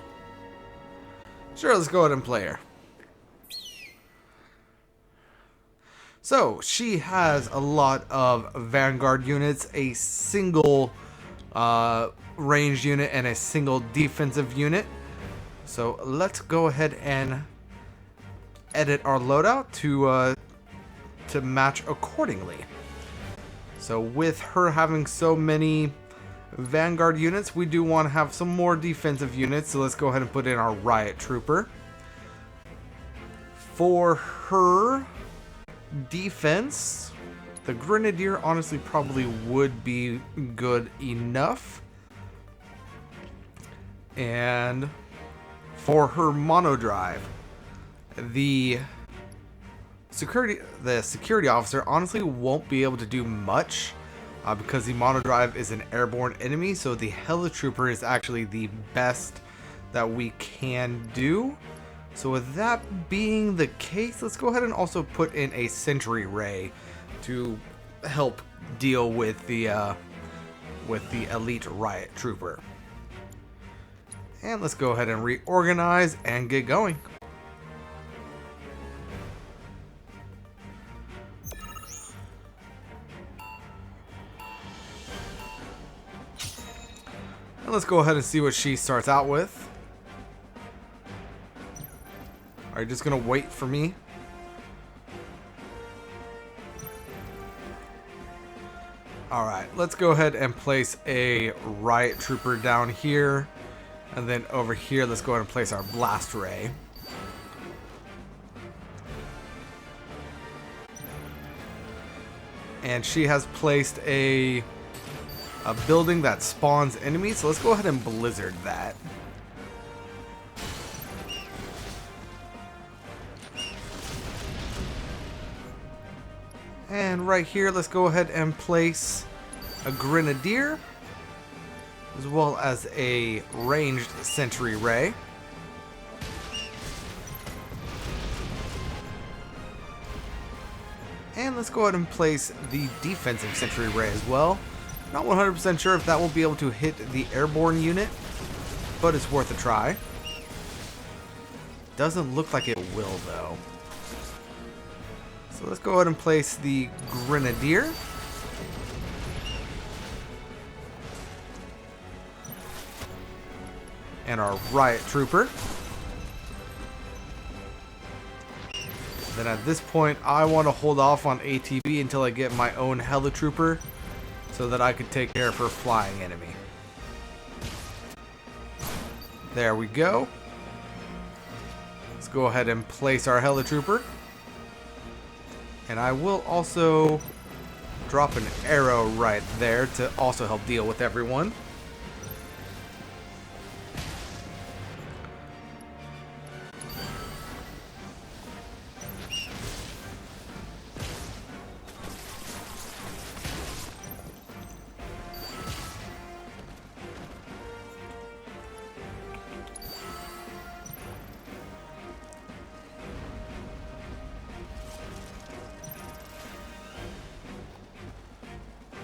Sure, let's go ahead and play her. So, she has a lot of Vanguard units, a single ranged unit, and a single defensive unit. So, let's go ahead and edit our loadout to match accordingly. So, with her having so many Vanguard units, we do want to have some more defensive units, so let's go ahead and put in our Riot Trooper. For her defense, the Grenadier honestly probably would be good enough. And for her monodrive, the security officer honestly won't be able to do much because the monodrive is an airborne enemy, so the helitrooper is actually the best that we can do. So with that being the case, let's go ahead and also put in a sentry ray to help deal with the elite riot trooper. And let's go ahead and reorganize and get going. And let's go ahead and see what she starts out with. Are you just gonna wait for me? Alright, let's go ahead and place a riot trooper down here. And then over here, let's go ahead and place our blast ray. And she has placed a building that spawns enemies, so let's go ahead and blizzard that. And right here, let's go ahead and place a Grenadier, as well as a ranged sentry ray. And let's go ahead and place the defensive sentry ray as well. Not 100% sure if that will be able to hit the airborne unit, but it's worth a try. Doesn't look like it will though. So let's go ahead and place the Grenadier. And our Riot Trooper. Then at this point, I want to hold off on ATB until I get my own Helitrooper so that I can take care of her flying enemy. There we go. Let's go ahead and place our Helitrooper. And I will also drop an arrow right there to also help deal with everyone.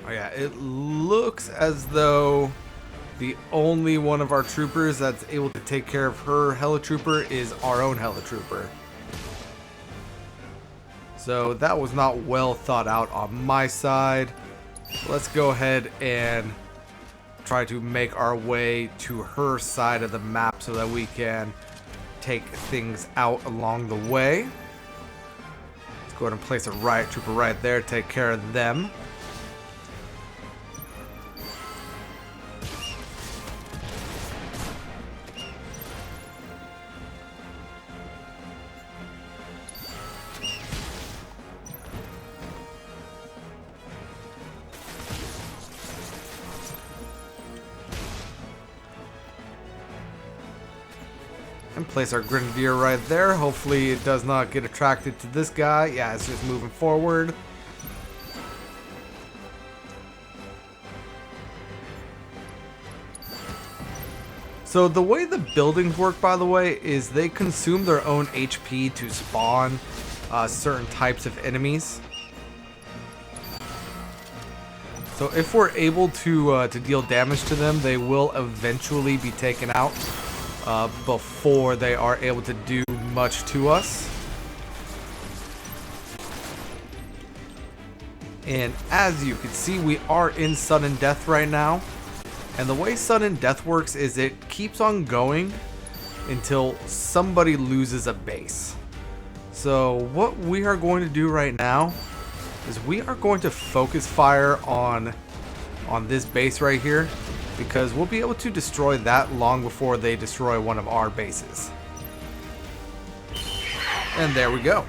Oh yeah, it looks as though the only one of our troopers that's able to take care of her helitrooper is our own helitrooper. So that was not well thought out on my side. Let's go ahead and try to make our way to her side of the map so that we can take things out along the way. Let's go ahead and place a riot trooper right there, take care of them. And place our grenadier right there. Hopefully it does not get attracted to this guy. Yeah, it's just moving forward. So the way the buildings work, by the way, is they consume their own HP to spawn certain types of enemies. So if we're able to deal damage to them, they will eventually be taken out before they are able to do much to us. And as you can see, we are in sudden death right now. And the way sudden death works is it keeps on going until somebody loses a base. So what we are going to do right now is we are going to focus fire on this base right here, because we'll be able to destroy that long before they destroy one of our bases. And there we go.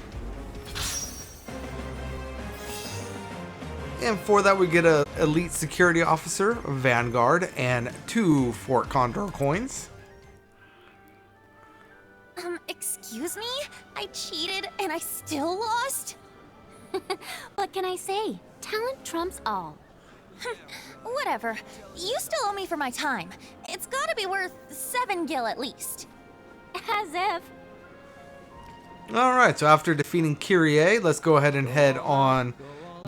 And for that we get a elite security officer, a vanguard, and 2 Fort Condor coins. Excuse me? I cheated and I still lost? What can I say? Talent trumps all. Whatever. You still owe me for my time. It's gotta be worth 7 gil at least. As if. Alright, so after defeating Kyrie, let's go ahead and head on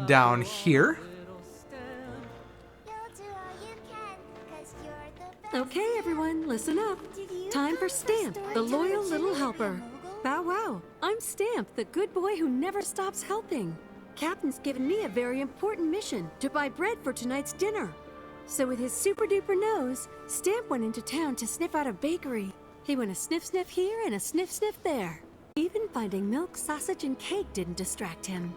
down here. Okay, everyone, listen up. Time for Stamp, the loyal little helper. Bow wow, I'm Stamp, the good boy who never stops helping. Captain's given me a very important mission, to buy bread for tonight's dinner. So with his super duper nose, Stamp went into town to sniff out a bakery. He went a sniff sniff here and a sniff sniff there. Even finding milk, sausage, and cake didn't distract him.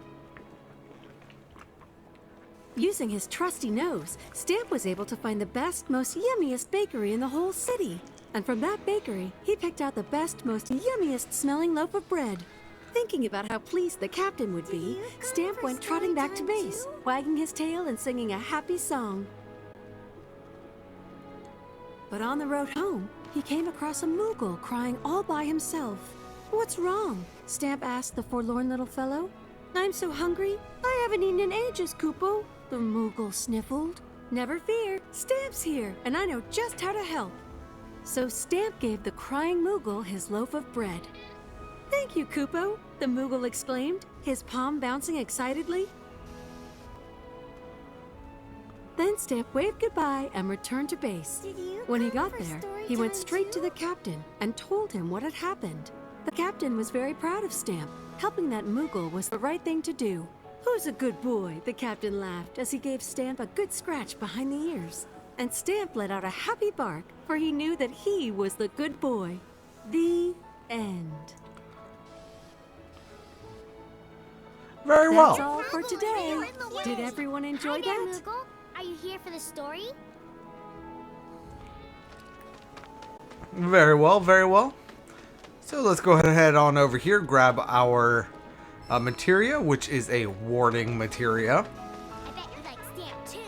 Using his trusty nose, Stamp was able to find the best, most yummiest bakery in the whole city. And from that bakery, he picked out the best, most yummiest smelling loaf of bread. Thinking about how pleased the captain would be, Stamp went trotting back to base, wagging his tail and singing a happy song. But on the road home, he came across a Moogle crying all by himself. "What's wrong?" Stamp asked the forlorn little fellow. "I'm so hungry, I haven't eaten in ages, Kupo," the Moogle sniffled. "Never fear, Stamp's here, and I know just how to help." So Stamp gave the crying Moogle his loaf of bread. "Thank you, Kupo," the Moogle exclaimed, his palm bouncing excitedly. Then Stamp waved goodbye and returned to base. When he got there, he went straight to the captain and told him what had happened. The captain was very proud of Stamp. Helping that Moogle was the right thing to do. "Who's a good boy?" the captain laughed as he gave Stamp a good scratch behind the ears. And Stamp let out a happy bark, for he knew that he was the good boy. The end. Very well. That's all for today. Did everyone enjoy that? Moogle. Are you here for the story? Very well, very well. So let's go ahead and head on over here, grab our materia, which is a warding materia. I bet you like Stamp too,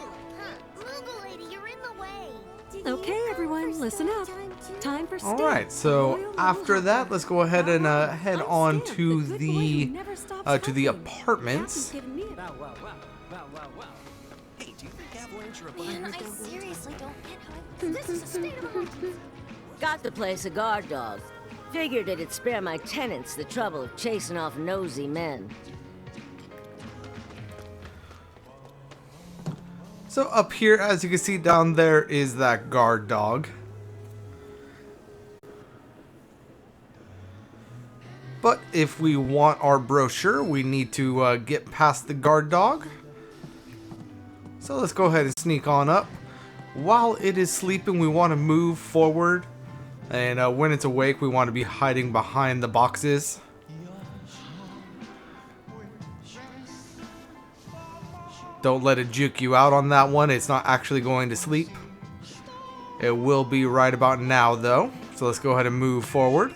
huh? Moogle lady, you're in the way. Okay, everyone, listen up. Time for Stamp. Alright, so after that, let's go ahead and head on to the apartments. Man, I seriously don't get how this is a state of emergency. Got to place a guard dog. Figured it'd spare my tenants the trouble of chasing off nosy men. So up here, as you can see down there, is that guard dog. But if we want our brochure, we need to get past the guard dog. So let's go ahead and sneak on up. while it is sleeping, we want to move forward. And when it's awake, we want to be hiding behind the boxes. Don't let it juke you out on that one. It's not actually going to sleep. It will be right about now, though. So let's go ahead and move forward.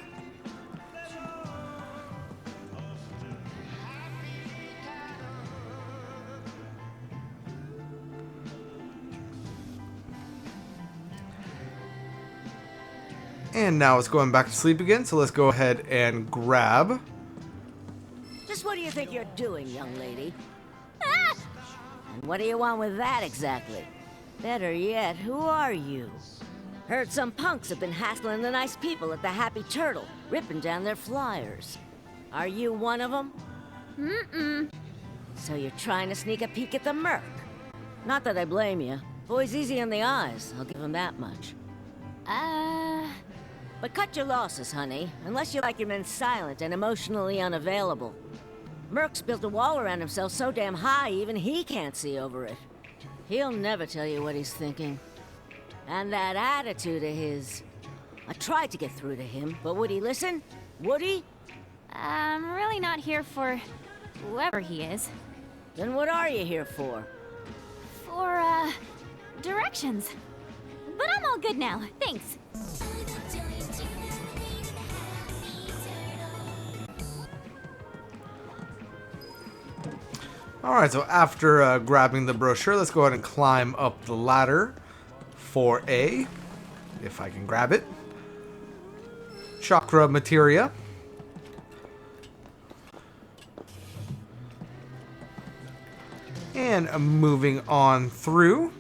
And now it's going back to sleep again, so let's go ahead and grab. Just what do you think you're doing, young lady? Ah! And what do you want with that exactly? Better yet, who are you? Heard some punks have been hassling the nice people at the Happy Turtle, ripping down their flyers. Are you one of them? Mm-mm. So you're trying to sneak a peek at the Merc? Not that I blame you. Boy's easy on the eyes, I'll give him that much. But cut your losses, honey, unless you like your men silent and emotionally unavailable. Merc's built a wall around himself so damn high even he can't see over it. He'll never tell you what he's thinking. And that attitude of his... I tried to get through to him, but would he listen? Would he? I'm really not here for whoever he is. Then what are you here for? For, directions. But I'm all good now, thanks. Alright, so after grabbing the brochure, let's go ahead and climb up the ladder for a, if I can grab it, chakra materia. And moving on through.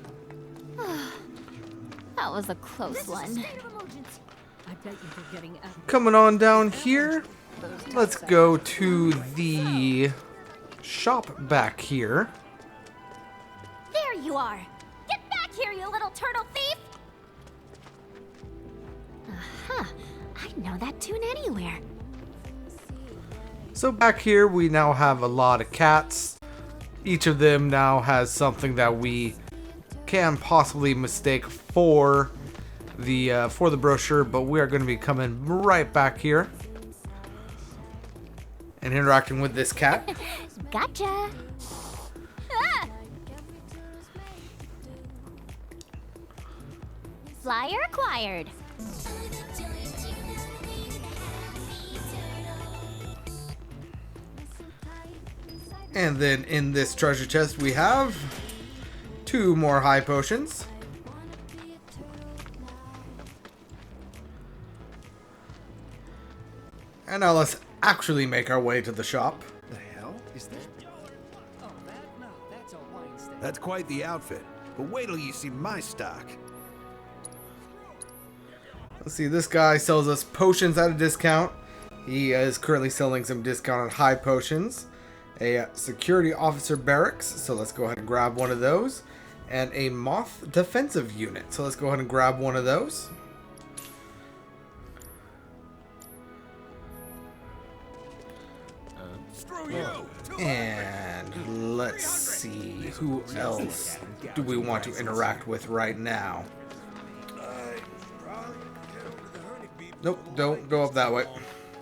That was a close one. Coming on down here, let's go to the shop back here. There you are! Get back here, you little turtle thief! Uh-huh. I'd know that tune anywhere. So back here we now have a lot of cats. Each of them now has something that we can possibly mistake for the brochure, but we are going to be coming right back here and interacting with this cat. Gotcha! Ah! Flyer acquired. And then in this treasure chest we have 2 more high potions. And now let's actually make our way to the shop. The hell is that? That's quite the outfit. But wait till you see my stock. Let's see, this guy sells us potions at a discount. He is currently selling some discounted high potions. A security officer barracks, so let's go ahead and grab one of those. And a moth defensive unit, so let's go ahead and grab one of those. And let's see, who else do we want to interact with right now? Nope, don't go up that way.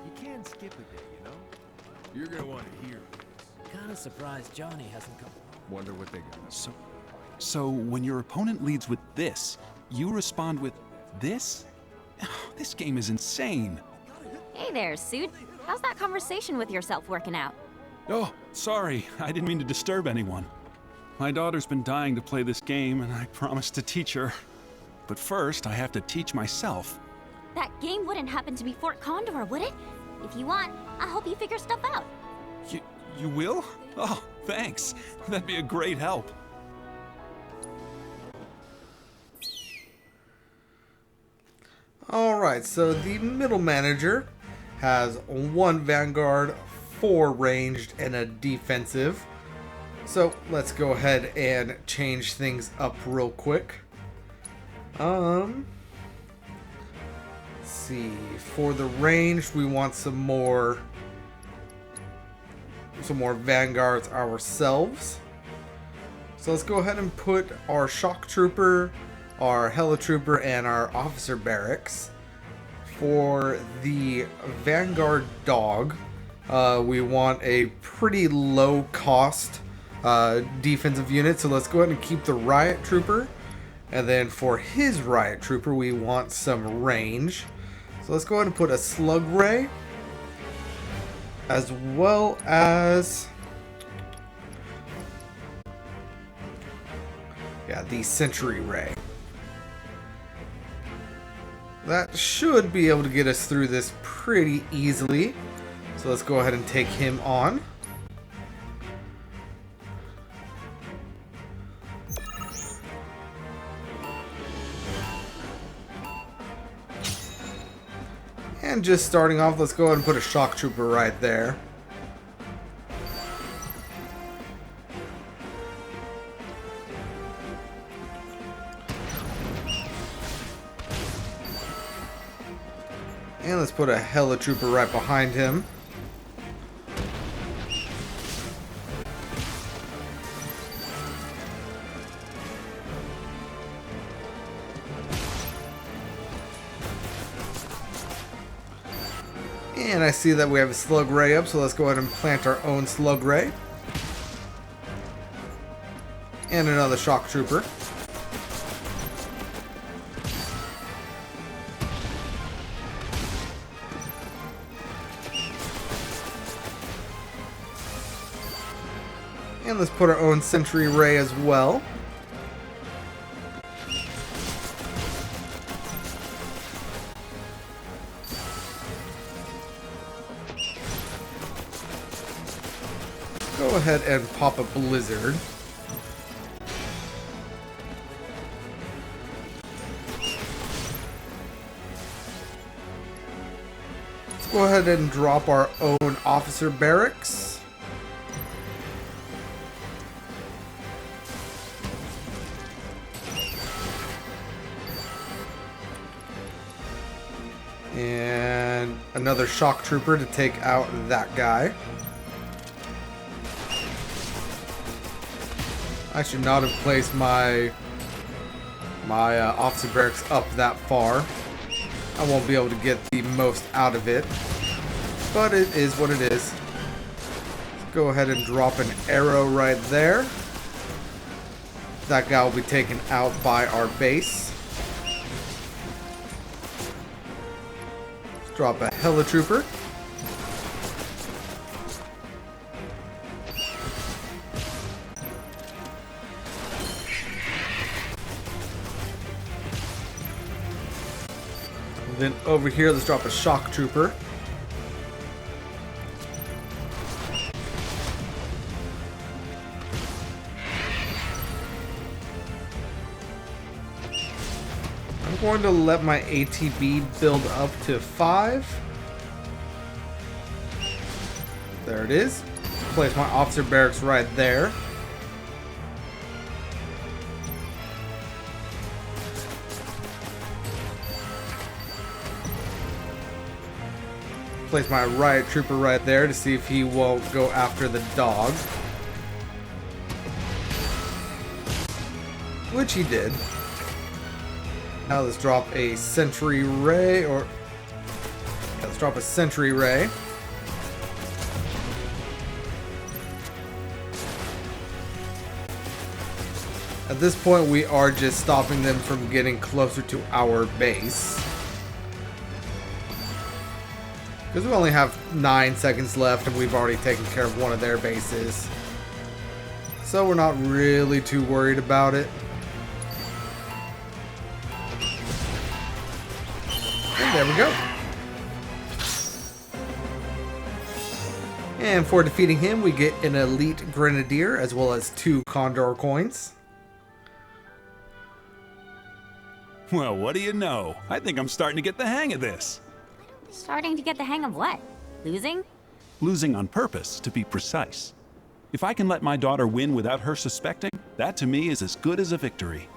You can skip a day, you know? You're gonna want to hear this. Kinda surprised Johnny hasn't come. Wonder what they got. So when your opponent leads with this, you respond with this? This game is insane. Hey there, Suit. How's that conversation with yourself working out? Oh, sorry. I didn't mean to disturb anyone. My daughter's been dying to play this game, and I promised to teach her. But first, I have to teach myself. That game wouldn't happen to be Fort Condor, would it? If you want, I'll help you figure stuff out. You will? Oh, thanks. That'd be a great help. Alright, so the middle manager has 1 Vanguard, 4 ranged, and a defensive. So let's go ahead and change things up real quick. Let's see, for the ranged we want some more Vanguards ourselves. So let's go ahead and put our Shock Trooper, our helitrooper and our officer barracks. For the Vanguard dog, we want a pretty low cost defensive unit, so let's go ahead and keep the riot trooper. And then for his riot trooper, we want some range. So let's go ahead and put a slug ray, as well as the sentry ray. That should be able to get us through this pretty easily. So let's go ahead and take him on. And just starting off, let's go ahead and put a shock trooper right there. And let's put a helitrooper right behind him. And I see that we have a slug ray up, so let's go ahead and plant our own slug ray. And another shock trooper. And let's put our own sentry ray as well. Go ahead and pop a blizzard. Let's go ahead and drop our own officer barracks. And another shock trooper to take out that guy. I should not have placed my officer barracks up that far. I won't be able to get the most out of it, but it is what it is. Let's go ahead and drop an arrow right there. That guy will be taken out by our base. Let's drop a helitrooper. Then over here, let's drop a shock trooper. I'm going to let my ATB build up to 5. There it is. Place my officer barracks right there. Place my riot trooper right there to see if he won't go after the dog. Which he did. Now let's drop a sentry ray, or let's drop a sentry ray. At this point, we are just stopping them from getting closer to our base. Because we only have 9 seconds left and we've already taken care of one of their bases. So we're not really too worried about it. And there we go. And for defeating him, we get an elite grenadier as well as 2 condor coins. Well, what do you know? I think I'm starting to get the hang of this. Starting to get the hang of what? Losing? Losing on purpose, to be precise. If I can let my daughter win without her suspecting, that to me is as good as a victory.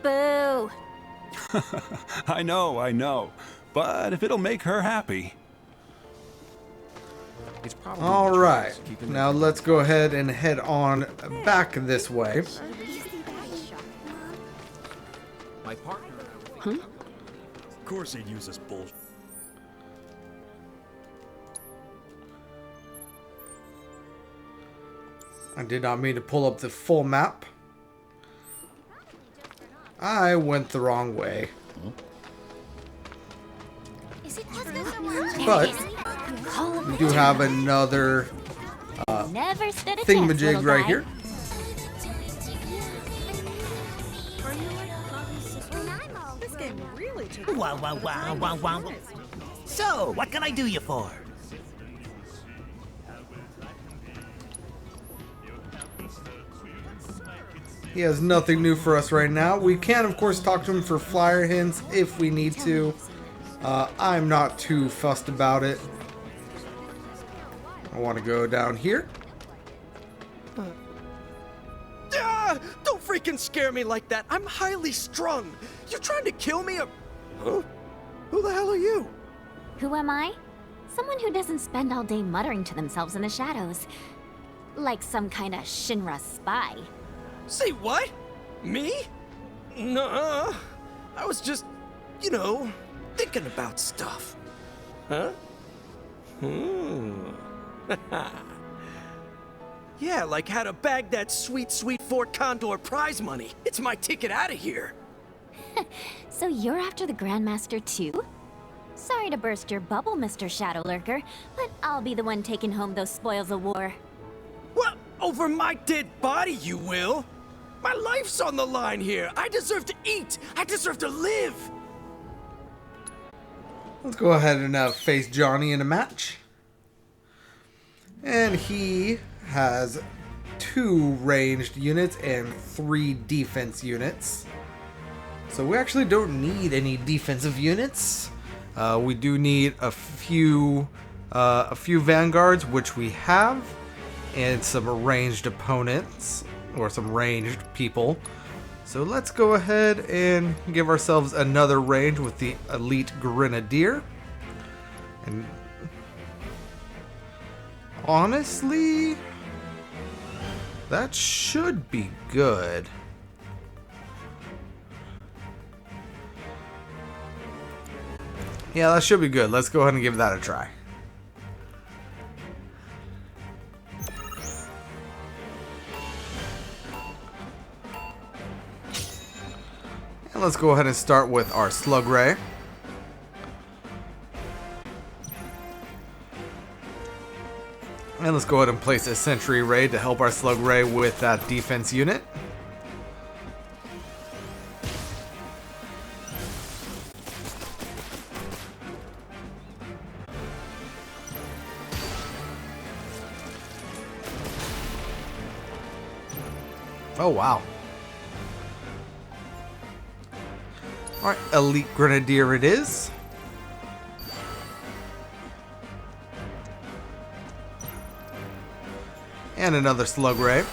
Boo! I know. But if it'll make her happy. Alright, now let's go ahead and head on back this way. My partner. Huh? Of course he'd use this bullshit. I did not mean to pull up the full map. I went the wrong way. But we do have another Never stood a chance, little thingamajig right guy. here. This game really took Wow, wow, wow, wow, wow. So, what can I do you for? He has nothing new for us right now. We can, of course, talk to him for flyer hints if we need to. I'm not too fussed about it. I want to go down here. Don't freaking scare me like that. I'm highly strung. You trying to kill me or... Huh? Who the hell are you? Who am I? Someone who doesn't spend all day muttering to themselves in the shadows. Like some kind of SHINRAS spy. Say what? Me? Nuh-uh. I was just, you know, thinking about stuff. Huh? Yeah, like how to bag that sweet, sweet Fort Condor prize money. It's my ticket out of here. So you're after the Grandmaster too? Sorry to burst your bubble, Mr. Shadow Lurker, but I'll be the one taking home those spoils of war. What? Over my dead body, you will? My life's on the line here. I deserve to eat. I deserve to live. Let's go ahead and face Johnny in a match. And he has 2 ranged units and 3 defense units. So we actually don't need any defensive units. We do need a few vanguards, which we have, and some ranged opponents, or some ranged people. So let's go ahead and give ourselves another range with the Elite Grenadier. And honestly, that should be good. Yeah, that should be good. Let's go ahead and give that a try. And let's go ahead and start with our Slug Ray. And let's go ahead and place a Sentry Ray to help our Slug Ray with that defense unit. Oh, wow. Alright, Elite Grenadier it is. And another Slug Ray.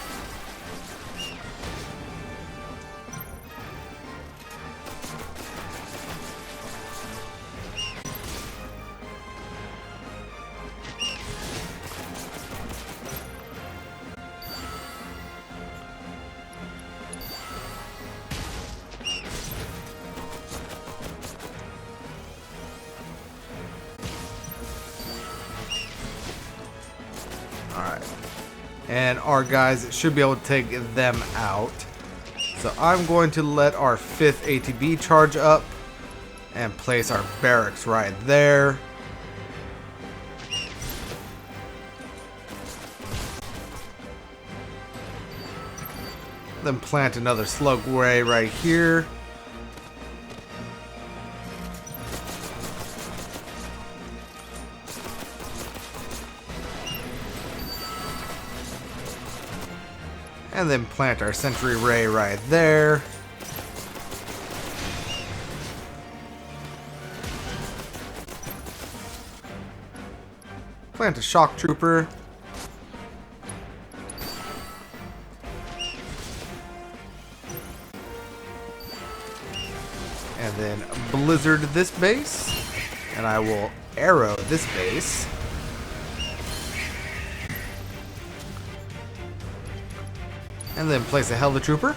Alright. And our guys should be able to take them out. So I'm going to let our 5th ATB charge up and place our barracks right there. Then plant another Slug Ray right here. And then plant our Sentry Ray right there. Plant a Shock Trooper. And then Blizzard this base. And I will arrow this base. And then place a Helitrooper.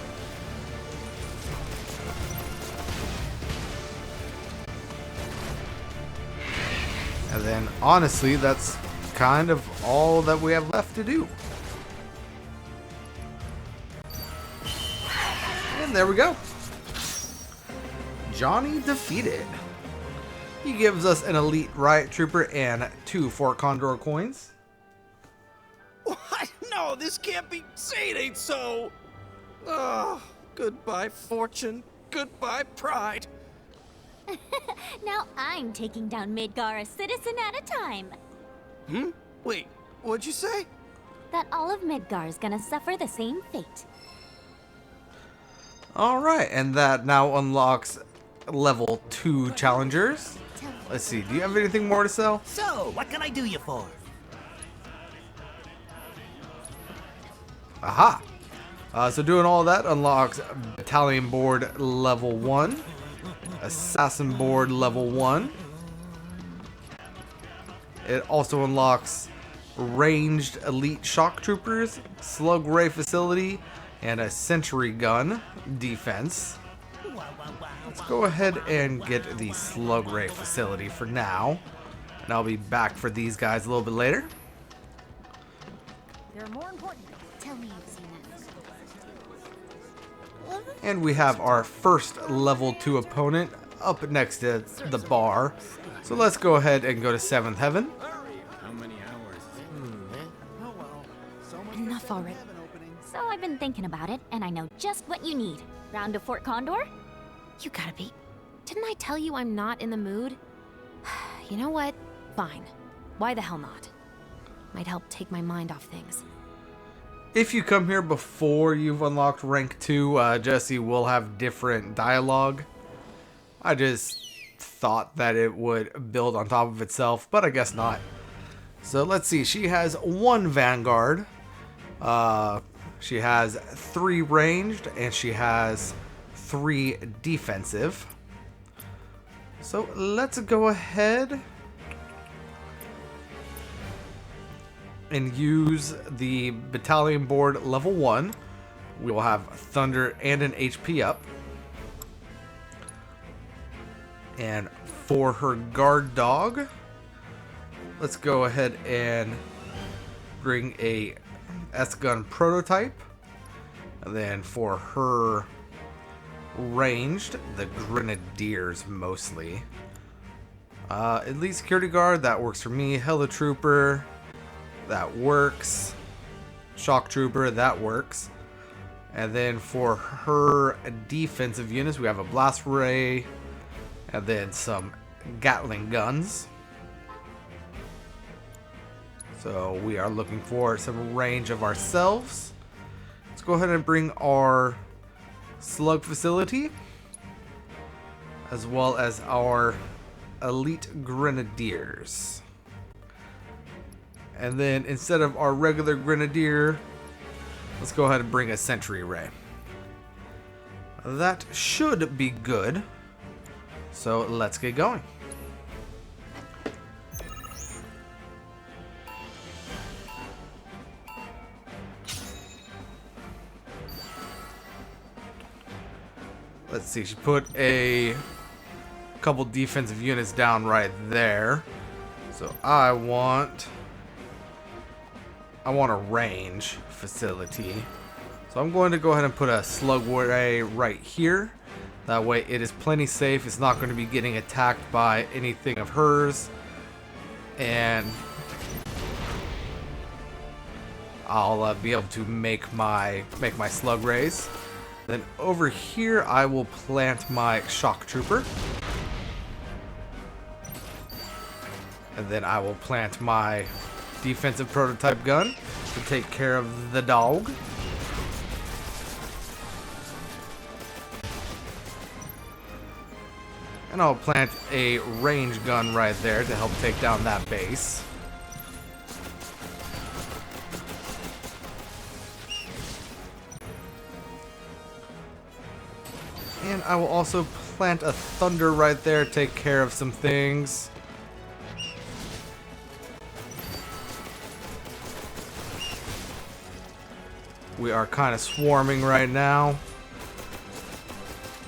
honestly, that's kind of all that we have left to do. And there we go. Johnny defeated. He gives us an elite riot trooper and 2 Fort Condor coins. What? No, this can't be. Say it ain't so. Oh, goodbye, fortune. Goodbye, pride. Now I'm taking down Midgar a citizen at a time. Wait, what'd you say? That all of Midgar is gonna suffer the same fate. Alright, and that now unlocks level 2 challengers. Let's see, do you have anything more to sell? So, what can I do you for? Aha! So doing all that unlocks Battalion Board level 1, Assassin Board level 1. It also unlocks Ranged Elite Shock Troopers, Slug Ray Facility, and a Sentry Gun defense. Let's go ahead and get the Slug Ray Facility for now. And I'll be back for these guys a little bit later. There are more important things. Tell me you've seen that. And we have our first level 2 opponent up next to the bar. So let's go ahead and go to 7th Heaven. How many hours? Enough already. So I've been thinking about it, and I know just what you need. Round of Fort Condor? You gotta be. Didn't I tell you I'm not in the mood? You know what? Fine. Why the hell not? Might help take my mind off things. If you come here before you've unlocked rank 2, Jesse will have different dialogue. I just thought that it would build on top of itself, but I guess not. So let's see, she has 1 Vanguard. She has 3 ranged, and she has 3 defensive. So let's go ahead and use the Battalion Board level 1. We will have Thunder and an HP up. And for her guard dog, let's go ahead and bring a S-Gun prototype. And then for her ranged, the Grenadiers mostly. Elite Security Guard, that works for me. Helitrooper, that works. Shock Trooper, that works. And then for her defensive units, we have a Blast Ray, and then some Gatling guns. So we are looking for some range of ourselves. Let's go ahead and bring our Slug Facility, as well as our Elite Grenadiers. And then instead of our regular Grenadier, let's go ahead and bring a Sentry Ray. That should be good. So let's get going. Let's see, she put a couple defensive units down right there. So I want a range facility. So I'm going to go ahead and put a Slug Ray right here. That way it is plenty safe. It's not going to be getting attacked by anything of hers. And I'll be able to make my Slug Rays. Then over here I will plant my Shock Trooper. And then I will plant my defensive prototype gun to take care of the dog. And I'll plant a range gun right there to help take down that base. And I will also plant a Thunder right there, take care of some things. We are kind of swarming right now.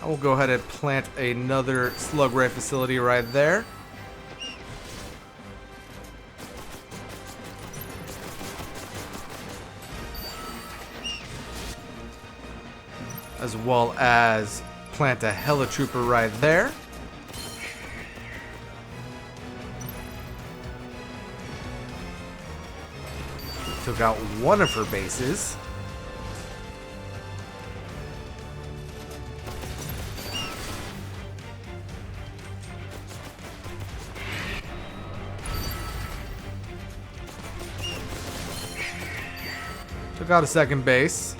I will go ahead and plant another Slug Ray facility right there. as well as plant a helitrooper right there. Took out one of her bases. Took out a second base.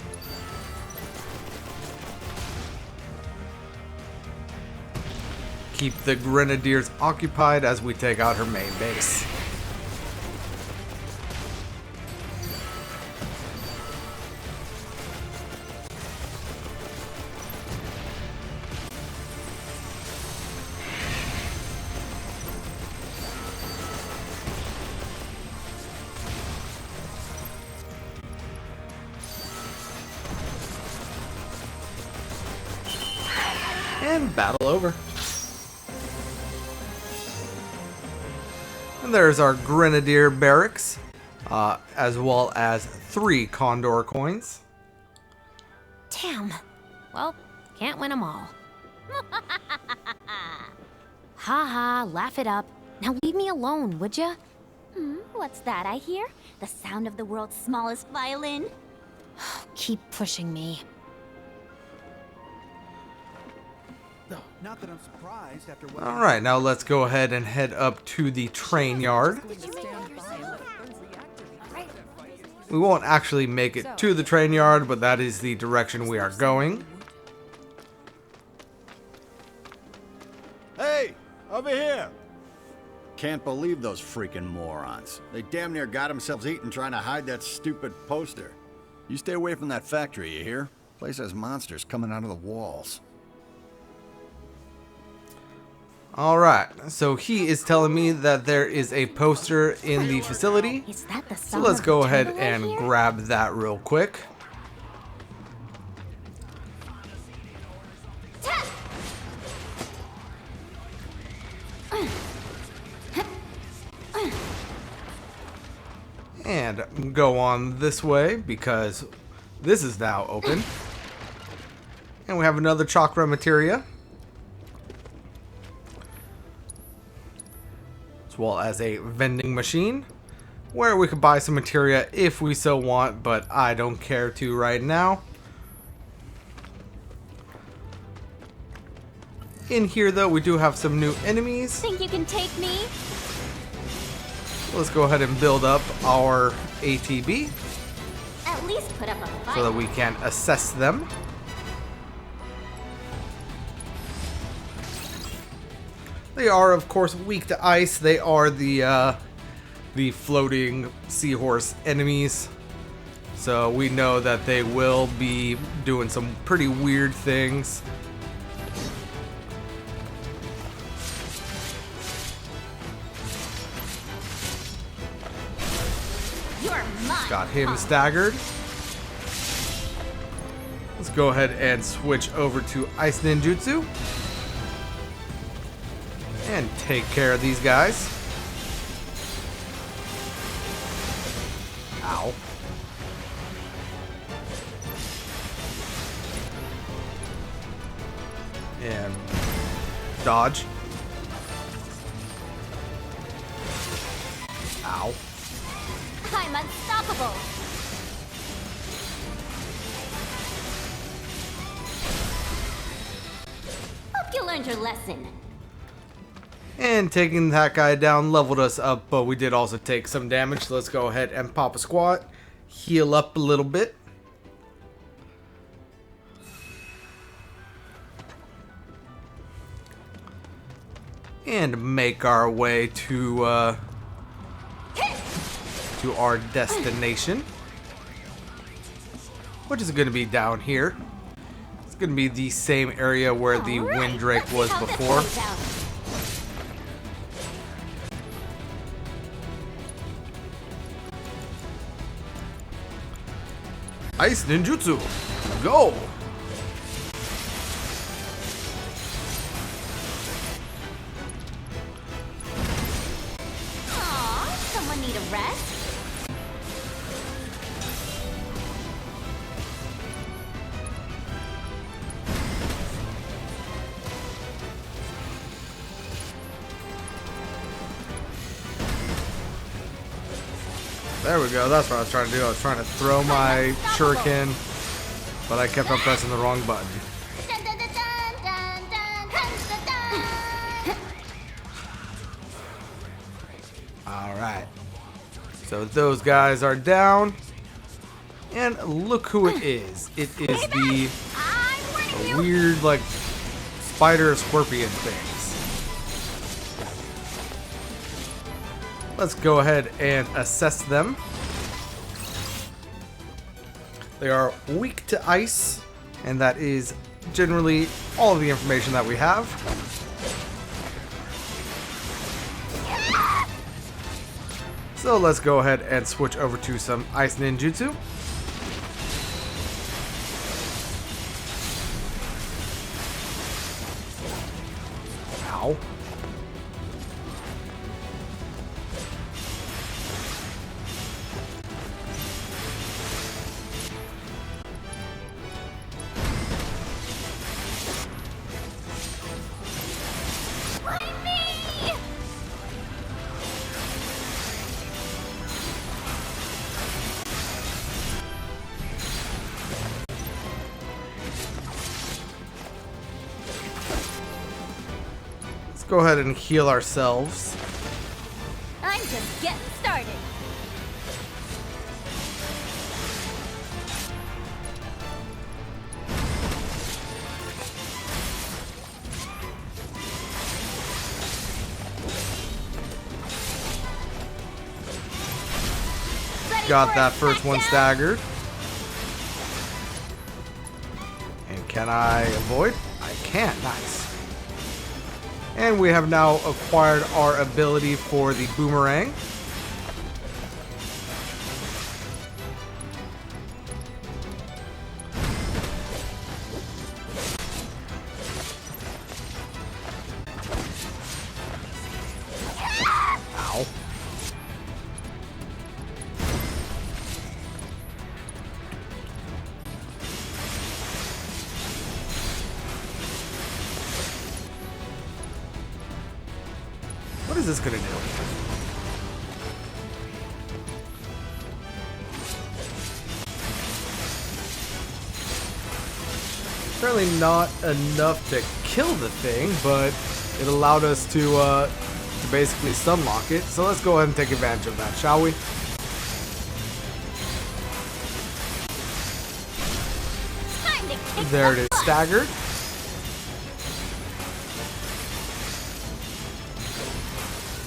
Keep the Grenadiers occupied as we take out her main base. And battle over. And there's our Grenadier barracks, as well as 3 Condor coins. Damn. Well, can't win them all. Haha, laugh it up. Now leave me alone, would ya? What's that I hear? The sound of the world's smallest violin? Keep pushing me. Not that I'm surprised after what Alright, now let's go ahead and head up to the train yard. We won't actually make it to the train yard, but that is the direction we are going. Hey, over here! Can't believe those freaking morons. They damn near got themselves eaten trying to hide that stupid poster. You stay away from that factory, you hear? Place has monsters coming out of the walls. Alright, so he is telling me that there is a poster in the facility. Is that the So let's go ahead and grab that real quick. And go on this way because this is now open. And we have another chakra materia. As well as a vending machine where we could buy some materia if we so want, but I don't care to right now. In here though, we do have some new enemies. Think you can take me? Let's go ahead and build up our ATB At least put up a fight. so that we can assess them. They are, of course, weak to ice. They are the floating seahorse enemies. So we know that they will be doing some pretty weird things. You're mine. Got him staggered. Let's go ahead and switch over to Ice Ninjutsu. And take care of these guys. Ow. And dodge. Ow. I'm unstoppable. Hope you learned your lesson. And taking that guy down leveled us up, but we did also take some damage. So let's go ahead and pop a squat. Heal up a little bit. And make our way to our destination. Which is going to be down here. It's going to be the same area where the Windrake was before. Ice Ninjutsu, go! Aw, someone need a rest? There we go. That's what I was trying to do. I was trying to throw my shuriken, but I kept on pressing the wrong button. Alright. So those guys are down. And look who it is. It is the weird, like, spider scorpion things. Let's go ahead and assess them. They are weak to ice, and that is generally all of the information that we have. So let's go ahead and switch over to some ice ninjutsu. Ow. Go ahead and heal ourselves. I'm just getting started. Got that first one staggered. And can I avoid? I can. Nice. And we have now acquired our ability for the boomerang. Ow. What is this gonna do? Certainly not enough to kill the thing, but it allowed us to basically stun lock it. So let's go ahead and take advantage of that, shall we? There it is, staggered.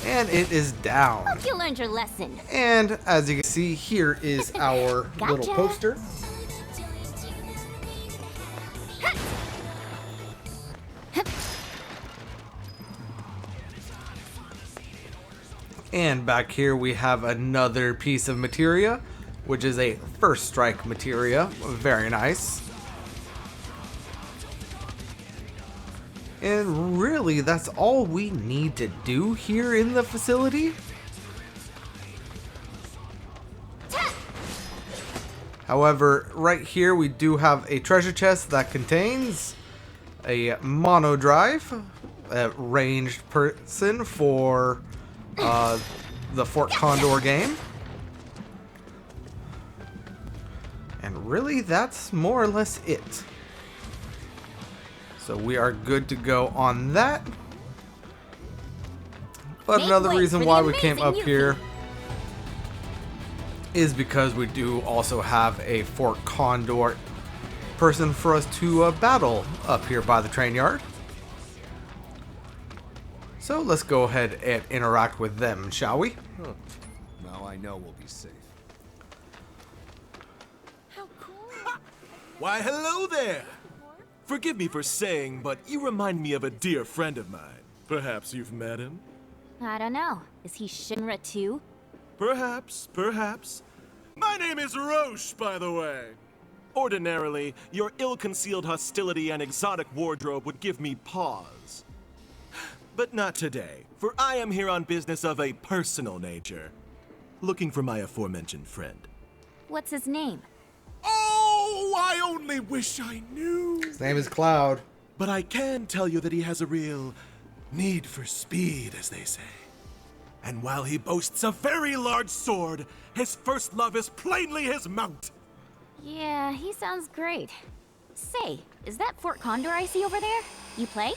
And it is down. Hope you learned your lesson. And as you can see, here is our Gotcha. little poster. And back here we have another piece of materia, which is a first strike materia. Very nice. And really, that's all we need to do here in the facility. However, right here we do have a treasure chest that contains a mono drive, a ranged person for the Fort Condor game. And really, that's more or less it. So we are good to go on that. But another reason why we came up here is because we do also have a Fort Condor person for us to battle up here by the train yard. So let's go ahead and interact with them, shall we? Huh. Now I know we'll be safe. How cool. Why, hello there! Forgive me for saying, but you remind me of a dear friend of mine. Perhaps you've met him? I don't know. Is he Shinra too? Perhaps, perhaps. My name is Roche, by the way. Ordinarily, your ill-concealed hostility and exotic wardrobe would give me pause. But not today, for I am here on business of a personal nature. Looking for my aforementioned friend. What's his name? Oh, I only wish I knew. His name is Cloud. But I can tell you that he has a real need for speed, as they say. And while he boasts a very large sword, his first love is plainly his mount. Yeah, he sounds great. Say, is that Fort Condor I see over there? You play?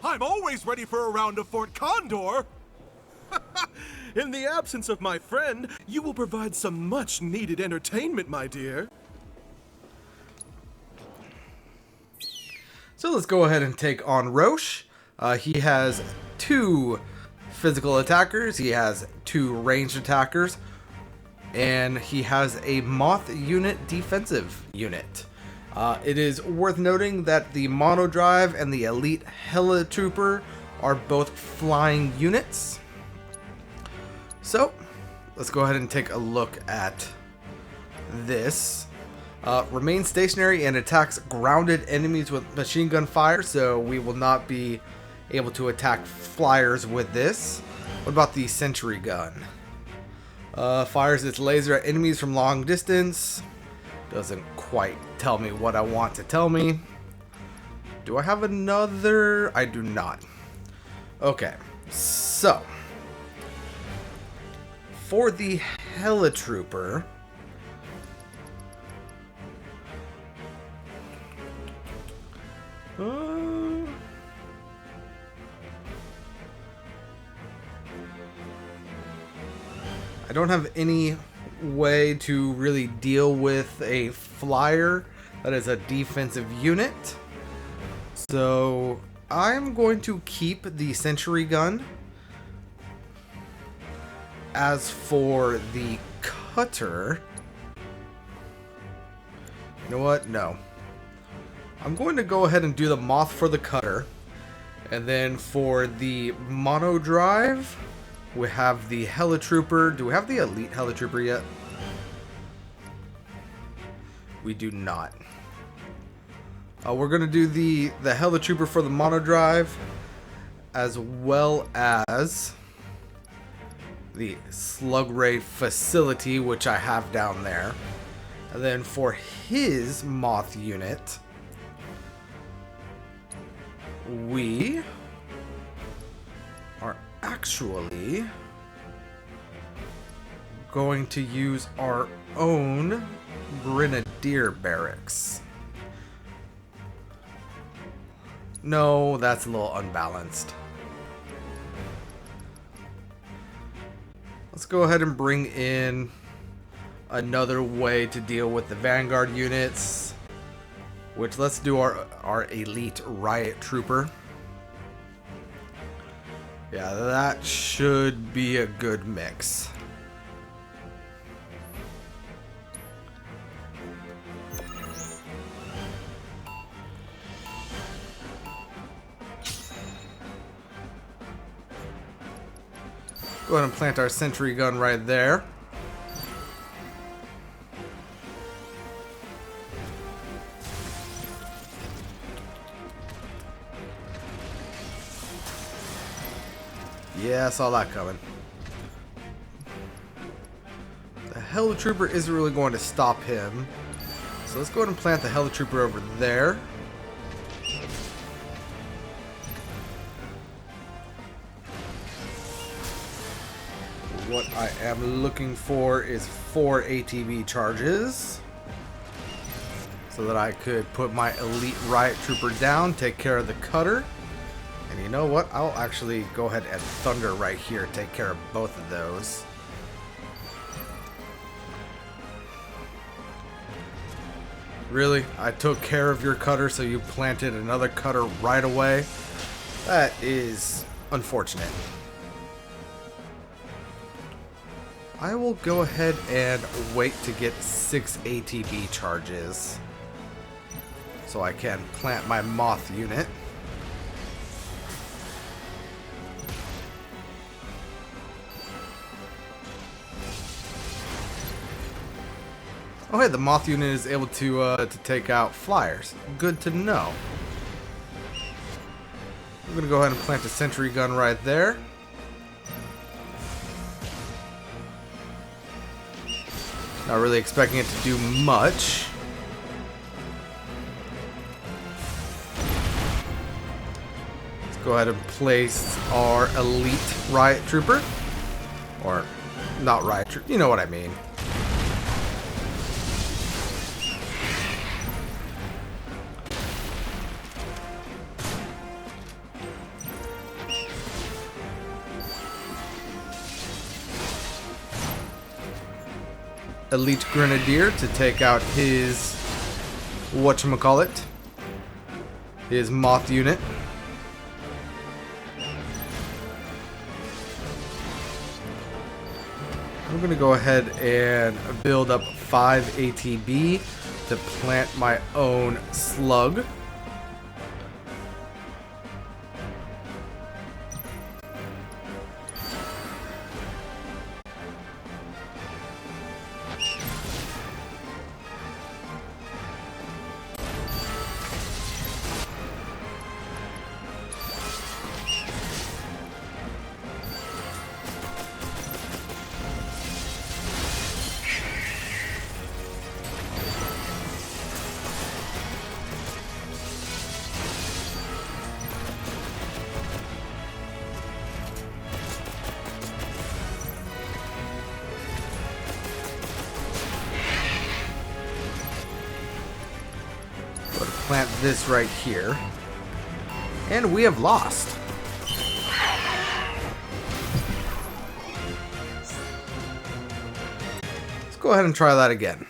I'm always ready for a round of Fort Condor. In the absence of my friend, you will provide some much-needed entertainment, my dear. So let's go ahead and take on Roche. He has 2 physical attackers, he has 2 ranged attackers, and he has a moth unit defensive unit. It is worth noting that the Mono Drive and the Elite Helitrooper are both flying units. So let's go ahead and take a look at this. Remain stationary and attacks grounded enemies with machine gun fire, so we will not be able to attack flyers with this. What about the sentry gun? Fires its laser at enemies from long distance. Doesn't quite tell me what I want to tell me. Do I have another? I do not. Okay, so for the Helitrooper, I don't have any way to really deal with a flyer that is a defensive unit. So I'm going to keep the sentry gun. As for the cutter, you know what? No. I'm going to go ahead and do the moth for the cutter. And then for the Mono Drive, we have the Helitrooper. Do we have the Elite Helitrooper yet? We do not. We're going to do the Helitrooper for the Mono Drive, as well as the Slug Ray facility, which I have down there. And then for his moth unit, we are actually going to use our own Grenadier barracks. No, that's a little unbalanced. Let's go ahead and bring in another way to deal with the Vanguard units, which let's do our Elite Riot Trooper. Yeah, that should be a good mix. Go ahead and plant our sentry gun right there. Yeah, I saw that coming. The Helitrooper isn't really going to stop him. So let's go ahead and plant the Helitrooper over there. What I am looking for is 4 ATB charges, so that I could put my Elite Riot Trooper down, take care of the cutter. And you know what? I'll actually go ahead and Thunder right here, take care of both of those. Really? I took care of your cutter, so you planted another cutter right away? That is unfortunate. I will go ahead and wait to get 6 ATB charges, so I can plant my Moth unit. Oh hey, the Moth unit is able to take out flyers. Good to know. I'm gonna go ahead and plant a sentry gun right there. Not really expecting it to do much. Let's go ahead and place our Elite Riot Trooper. Or, not riot troops, you know what I mean. Elite Grenadier to take out his whatchamacallit, his moth unit. I'm gonna go ahead and build up 5 ATB to plant my own slug. Plant this right here. And we have lost. Let's go ahead and try that again.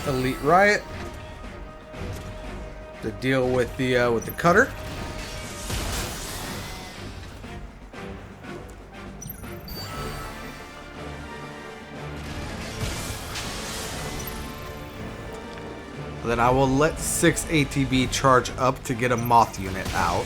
Elite Riot to deal with the cutter. Then I will let 6 ATB charge up to get a moth unit out.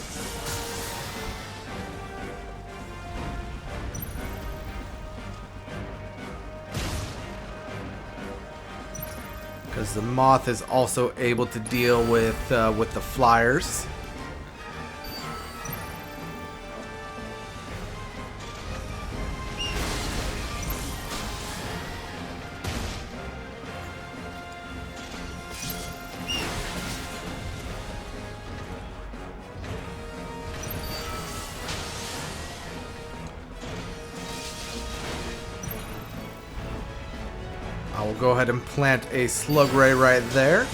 Because the moth is also able to deal with the flyers. I will go ahead and plant a slug ray right there.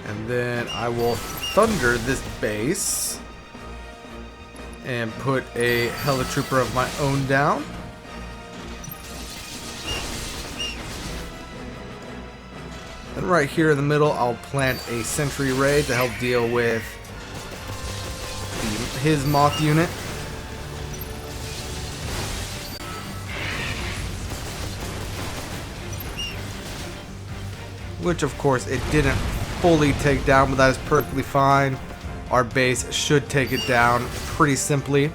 And then I will thunder this base and put a helitrooper of my own down. And right here in the middle, I'll plant a sentry ray to help deal with his moth unit. Which, of course, it didn't fully take down, but that is perfectly fine. Our base should take it down pretty simply.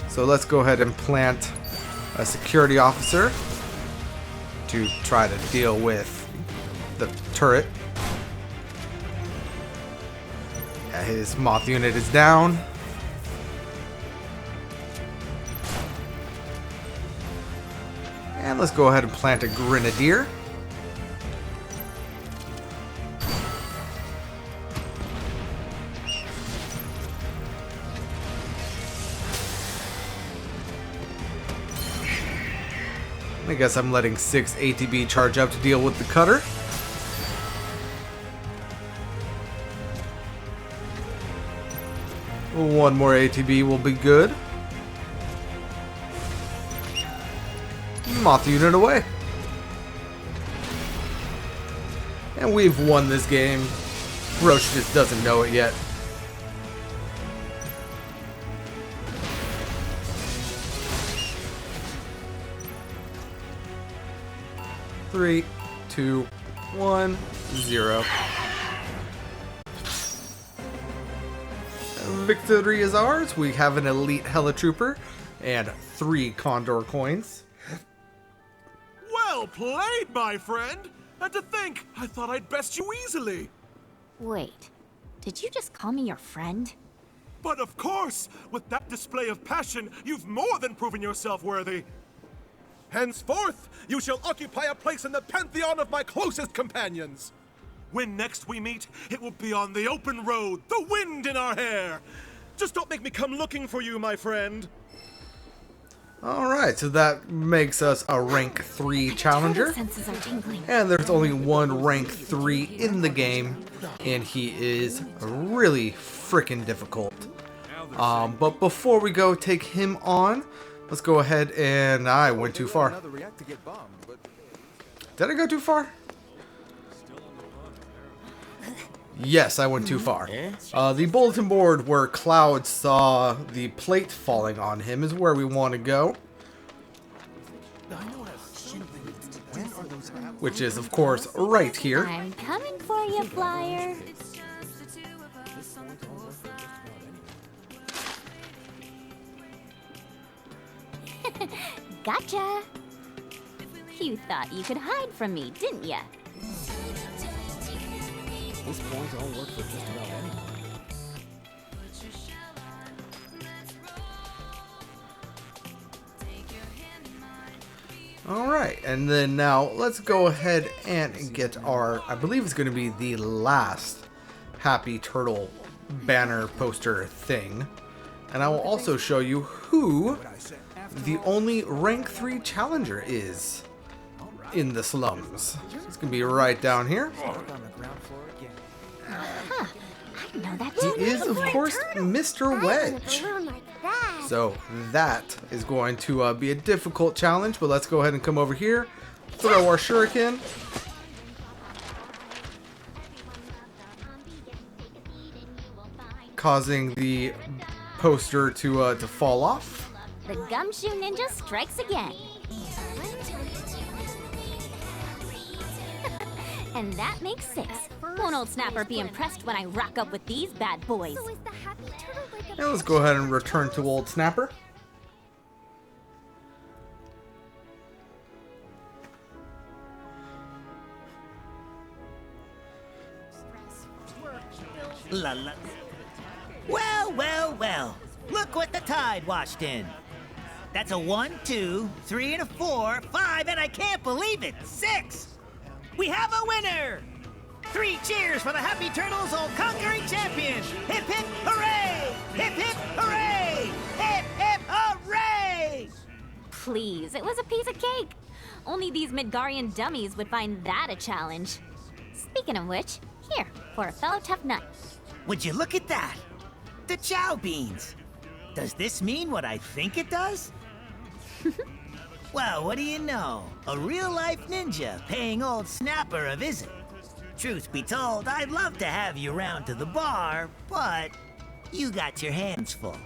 So let's go ahead and plant a security officer to try to deal with the turret. Yeah, his moth unit is down. And let's go ahead and plant a grenadier. I guess I'm letting 6 ATB charge up to deal with the cutter. One more ATB will be good. Moth unit away. And we've won this game. Roche just doesn't know it yet. Three, 2, 1, 0. victory is ours. We have an elite helitrooper and 3 Condor coins. Well played, my friend! And to think, I thought I'd best you easily. Wait, did you just call me your friend? But of course, with that display of passion, you've more than proven yourself worthy. Henceforth, you shall occupy a place in the pantheon of my closest companions. When next we meet, it will be on the open road, the wind in our hair. Just don't make me come looking for you, my friend. Alright, so that makes us a rank 3 challenger. Senses are tingling. And there's only one rank 3 in the game, and he is really freaking difficult. But before we go take him on, let's go ahead and... I went too far. Did I go too far? Yes, I went too far. The bulletin board where Cloud saw the plate falling on him is where we want to go. Which is, of course, right here. I'm coming for you, Flyer. Gotcha. You thought you could hide from me, didn't ya? These points all work for just about anything. Alright, and then now let's go ahead and get our, I believe it's going to be the last Happy Turtle banner poster thing. And I will also show you who the only rank 3 challenger is in the slums. It's going to be right down here. Huh. I didn't know that. He is, of course, Mr. Wedge. So that is going to be a difficult challenge, but let's go ahead and come over here, throw our shuriken. Causing the poster to fall off. The Gumshoe Ninja strikes again. And that makes 6. Won't old Snapper be impressed when I rock up with these bad boys? Now let's go ahead and return to old Snapper. La la. Well, well, well. Look what the tide washed in. That's a 1, 2, 3, and a 4, 5, and I can't believe it, 6! We have a winner! 3 cheers for the Happy Turtles, all-conquering champion! Hip hip hooray! Hip hip hooray! Hip hip hooray! Please, it was a piece of cake. Only these Midgarian dummies would find that a challenge. Speaking of which, here, for a fellow tough nut. Would you look at that? The chow beans! Does this mean what I think it does? Well, what do you know? A real-life ninja paying old Snapper a visit. Truth be told, I'd love to have you round to the bar, but you got your hands full.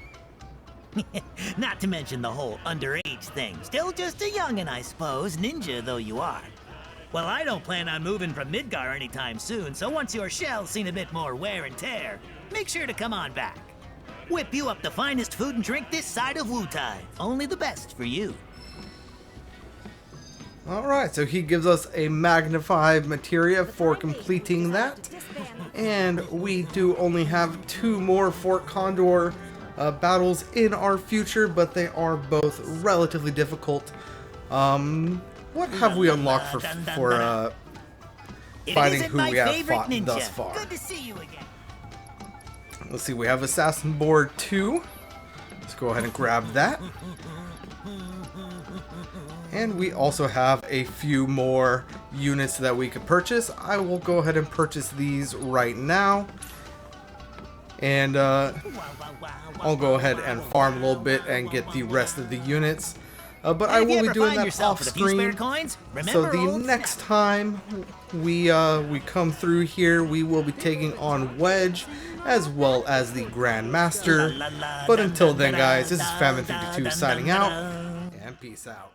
Not to mention the whole underage thing. Still just a youngin', I suppose, ninja though you are. Well, I don't plan on moving from Midgar anytime soon, so once your shell's seen a bit more wear and tear, make sure to come on back. Whip you up the finest food and drink this side of Wutai. Only the best for you. Alright, so he gives us a magnified materia for completing that. And we do only have 2 more Fort Condor battles in our future, but they are both relatively difficult. What have we unlocked for fighting who we have fought thus far? Good to see you again. Let's see, we have Assassin Board 2. Let's go ahead and grab that. And we also have a few more units that we could purchase. I will go ahead and purchase these right now. And I'll go ahead and farm a little bit and get the rest of the units. But I will be doing that off screen. So the next time we come through here, we will be taking on Wedge as well as the Grand Master. But until then, guys, this is Famine52 signing out, and peace out.